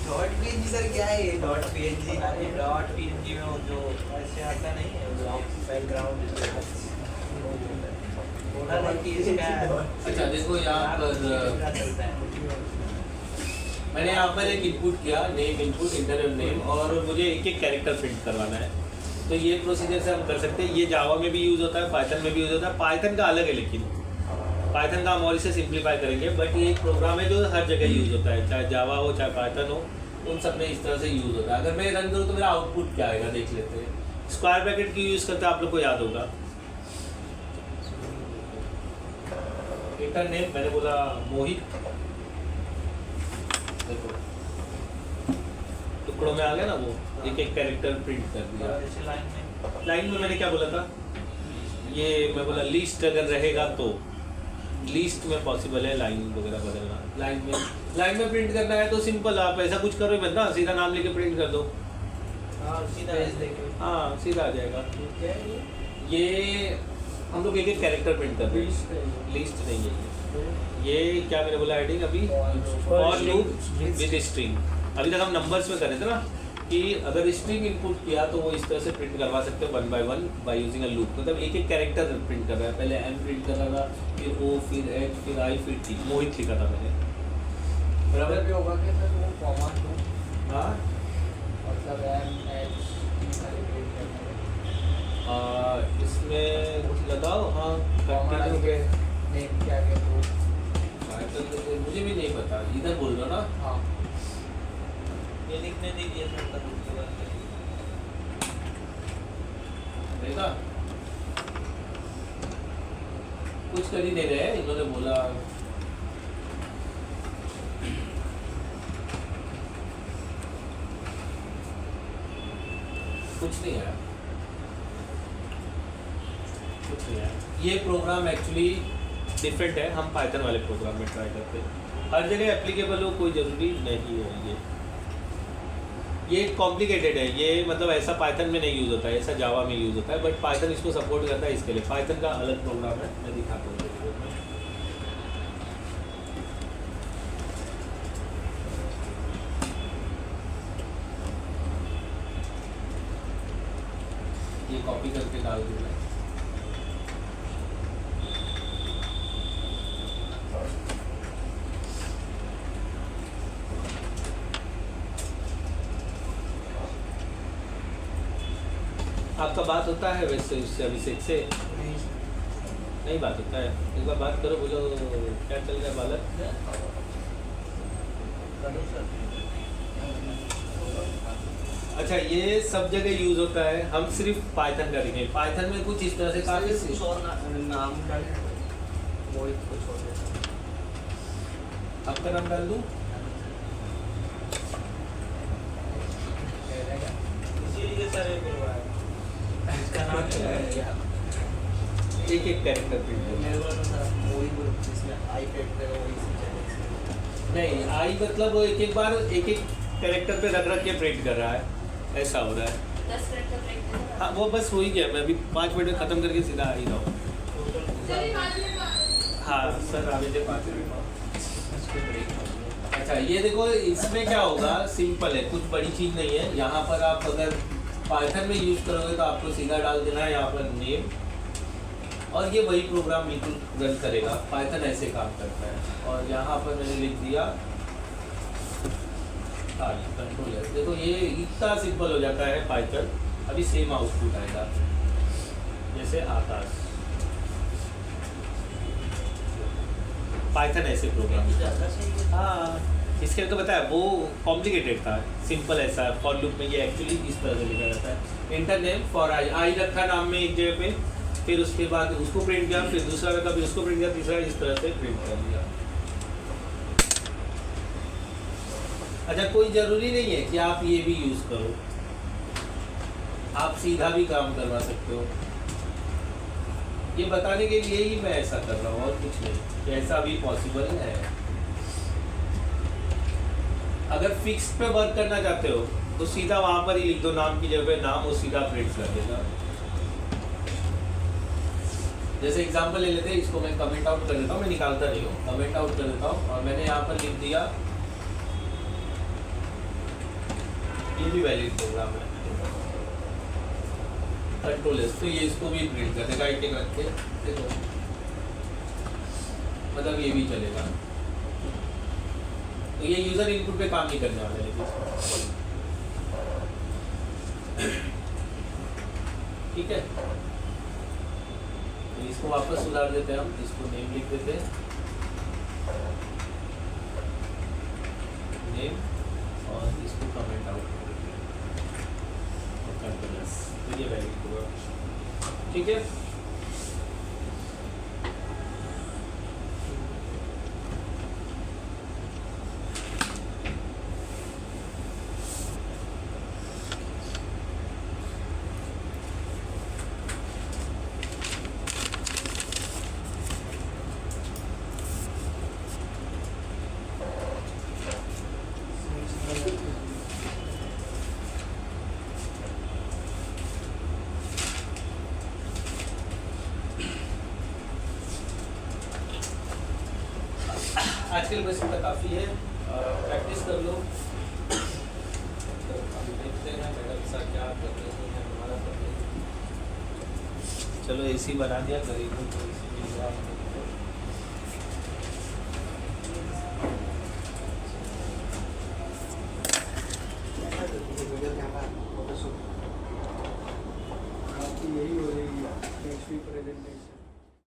Dot PNG sir क्या है ये डॉट पीएनजी? डॉट पीएनजी में वो जो ऐसे आता नहीं है, बैकग्राउंड अच्छा देखो यहाँ पर मैंने यहाँ पर एक इनपुट किया, नेम इनपुट, इंटरनल नेम, और मुझे एक एक कैरेक्टर प्रिंट करवाना है। तो ये प्रोसीजर से हम कर सकते हैं। ये जावा में भी यूज़ होता है, पाइथन में भी यूज़ होता है। पाइथन का अलग है, लेकिन पाइथन का हम और इसे सिंप्लीफाई करेंगे। बट ये एक प्रोग्राम है जो हर जगह यूज़ होता है, चाहे जावा हो चाहे पाइथन हो, उन सब में इस तरह से यूज़ होता है। अगर मैं रन करूँ तो मेरा आउटपुट क्या आएगा देख लेते हैं। स्क्वायर ब्रैकेट की यूज़ करते हैं, आप लोग को याद होगा। इंटरनेम मैंने बोला मोहित, देखो टुकड़ों में आ गया ना, वो एक एक कैरेक्टर प्रिंट कर दिया। लाइन में मैंने क्या बोला था, ये मैं बोला लिस्ट अगर रहेगा तो लिस्ट में पॉसिबल है लाइन वगैरह बदलना। लाइन में प्रिंट करना है तो सिंपल, आप ऐसा कुछ करो मत ना, सीधा नाम लेके प्रिंट कर दो। हाँ सीधा आ जाएगा। ये हम लोग एक एक कैरेक्टर प्रिंट कर रहे हैं, लिस्ट नहीं है ये। क्या मैंने बोला हेडिंग अभी, फॉर लूप विद स्ट्रिंग। अभी तक हम नंबर्स में कर रहे थे ना कि अगर स्ट्रिंग इनपुट किया तो वो इस तरह से प्रिंट करवा सकते हैं 1 by 1 by using a loop. मतलब एक एक कैरेक्टर प्रिंट कर रहा है। पहले एम प्रिंट कर रहा था, फिर ओ, फिर एच, फिर आई, फिर टी। मोहित लिखा था मैंने, बराबर भी होगा कि सर वो कॉमा टू हाँ। मतलब एम एच इसमें लगाओ, हाँ नेम क्या है तो मुझे भी नहीं पता, इधर बोल रहा ना। हाँ ये लिखने दीजिए सर, तब उसके बाद देखा कुछ कर ही नहीं रहे, इन्होंने बोला कुछ नहीं है, कुछ नहीं है। ये प्रोग्राम एक्चुअली डिफरेंट है, हम पाइथन वाले प्रोग्राम में ट्राई करते हैं। हर जगह एप्लीकेबल हो कोई ज़रूरी नहीं है ये। ये कॉम्प्लिकेटेड है, ये मतलब ऐसा पाइथन में नहीं यूज़ होता है, ऐसा जावा में यूज़ होता है, बट पाइथन इसको सपोर्ट करता है। इसके लिए पाइथन का अलग प्रोग्राम है, मैं दिखाता हूँ। ये कॉपी करके डाल दूँगा। आपका बात होता है वैसे उससे, अभिषेक से नहीं बात होता है? एक बार बात करो, बोलो क्या चल रहा है बालक। अच्छा, ये सब जगह यूज होता है, हम सिर्फ पाइथन का देखें। पाइथन में कुछ इस तरह से काफी कुछ और नाम डालें, मोहित कुछ और दें। आपका नाम डाल दूँ? इसीलिए सर ये करवाया इसका नाम क्या है? एक एक कैरेक्टर प्रिंट मेरे को था मोहित जिसमें आई कैरेक्टर है वही से चलेगा। नहीं, आई मतलब वो एक एक बार एक एक कैरेक्टर पे रख रख के प्रिंट कर रहा है, ऐसा हो रहा है। 10 कैरेक्टर ब्रेक देना। हाँ, वो बस हो ही गया, मैं अभी 5 मिनट में ख़त्म करके सीधा आ ही रहा हूँ। हाँ सर, आगे से 5 मिनट। अच्छा, ये देखो इसमें क्या होगा, सिंपल है, कुछ बड़ी चीज़ नहीं है। यहाँ पर आप अगर पाइथन में यूज़ करोगे तो आपको सीधा डाल देना है यहाँ पर नेम, और ये वही प्रोग्राम बिल्कुल रन करेगा। पाइथन ऐसे काम करता है। और यहाँ पर मैंने लिख दिया कंट्रोल है। देखो ये इतना सिंपल हो जाता है पाइथन। अभी सेम आउटपुट आएगा जैसे आकाश। पाइथन ऐसे प्रोग्राम, हाँ इसके लिए तो बताया, वो कॉम्प्लिकेटेड था, सिंपल ऐसा फॉर लूप में ये एक्चुअली इस तरह से लिखा जाता है। इंटर नेम फॉर आई रखा नाम में एक जगह पे, फिर उसके बाद उसको प्रिंट किया, फिर दूसरा रखा, फिर उसको प्रिंट किया, तीसरा इस तरह से प्रिंट कर दिया। अच्छा, कोई ज़रूरी नहीं है कि आप ये भी यूज़ करो, आप सीधा भी काम करवा सकते हो। ये बताने के लिए ही मैं ऐसा कर रहा हूँ, और कुछ नहीं, कि ऐसा भी पॉसिबल है। अगर फिक्स पे वर्क करना चाहते हो तो सीधा वहाँ पर ही लिख दो नाम की जगह नाम, वो सीधा प्रिंट कर देगा। जैसे एग्जांपल ले लेते हैं, इसको मैं कमेंट आउट कर देता हूँ, मैं निकालता नहीं हूँ, कमेंट आउट कर देता हूँ, और मैंने यहाँ पर लिख दिया, ये भी वैलिड प्रोग्राम है, कंट्रोल एस, तो ये इसको भी प्रिंट कर देगा, राइट रख के देखो, मतलब ये भी चलेगा। तो ये यूजर इनपुट पे काम नहीं करने वाला है, लेकिन ठीक है। तो इसको वापस सुधार देते हैं हम, इसको नेम लिख देते हैं, नेम, और इसको कमेंट आउट कर देते हैं, और कंटिन्यूअस, तो ये वैलिड होगा, ठीक है। आज के लिए बस इतना काफ़ी है, प्रैक्टिस कर लो। अभी देखते हैं मैडम सर क्या कर रहे हैं, हमारा कर रहे हैं। चलो एसी बना दिया, गरीबों को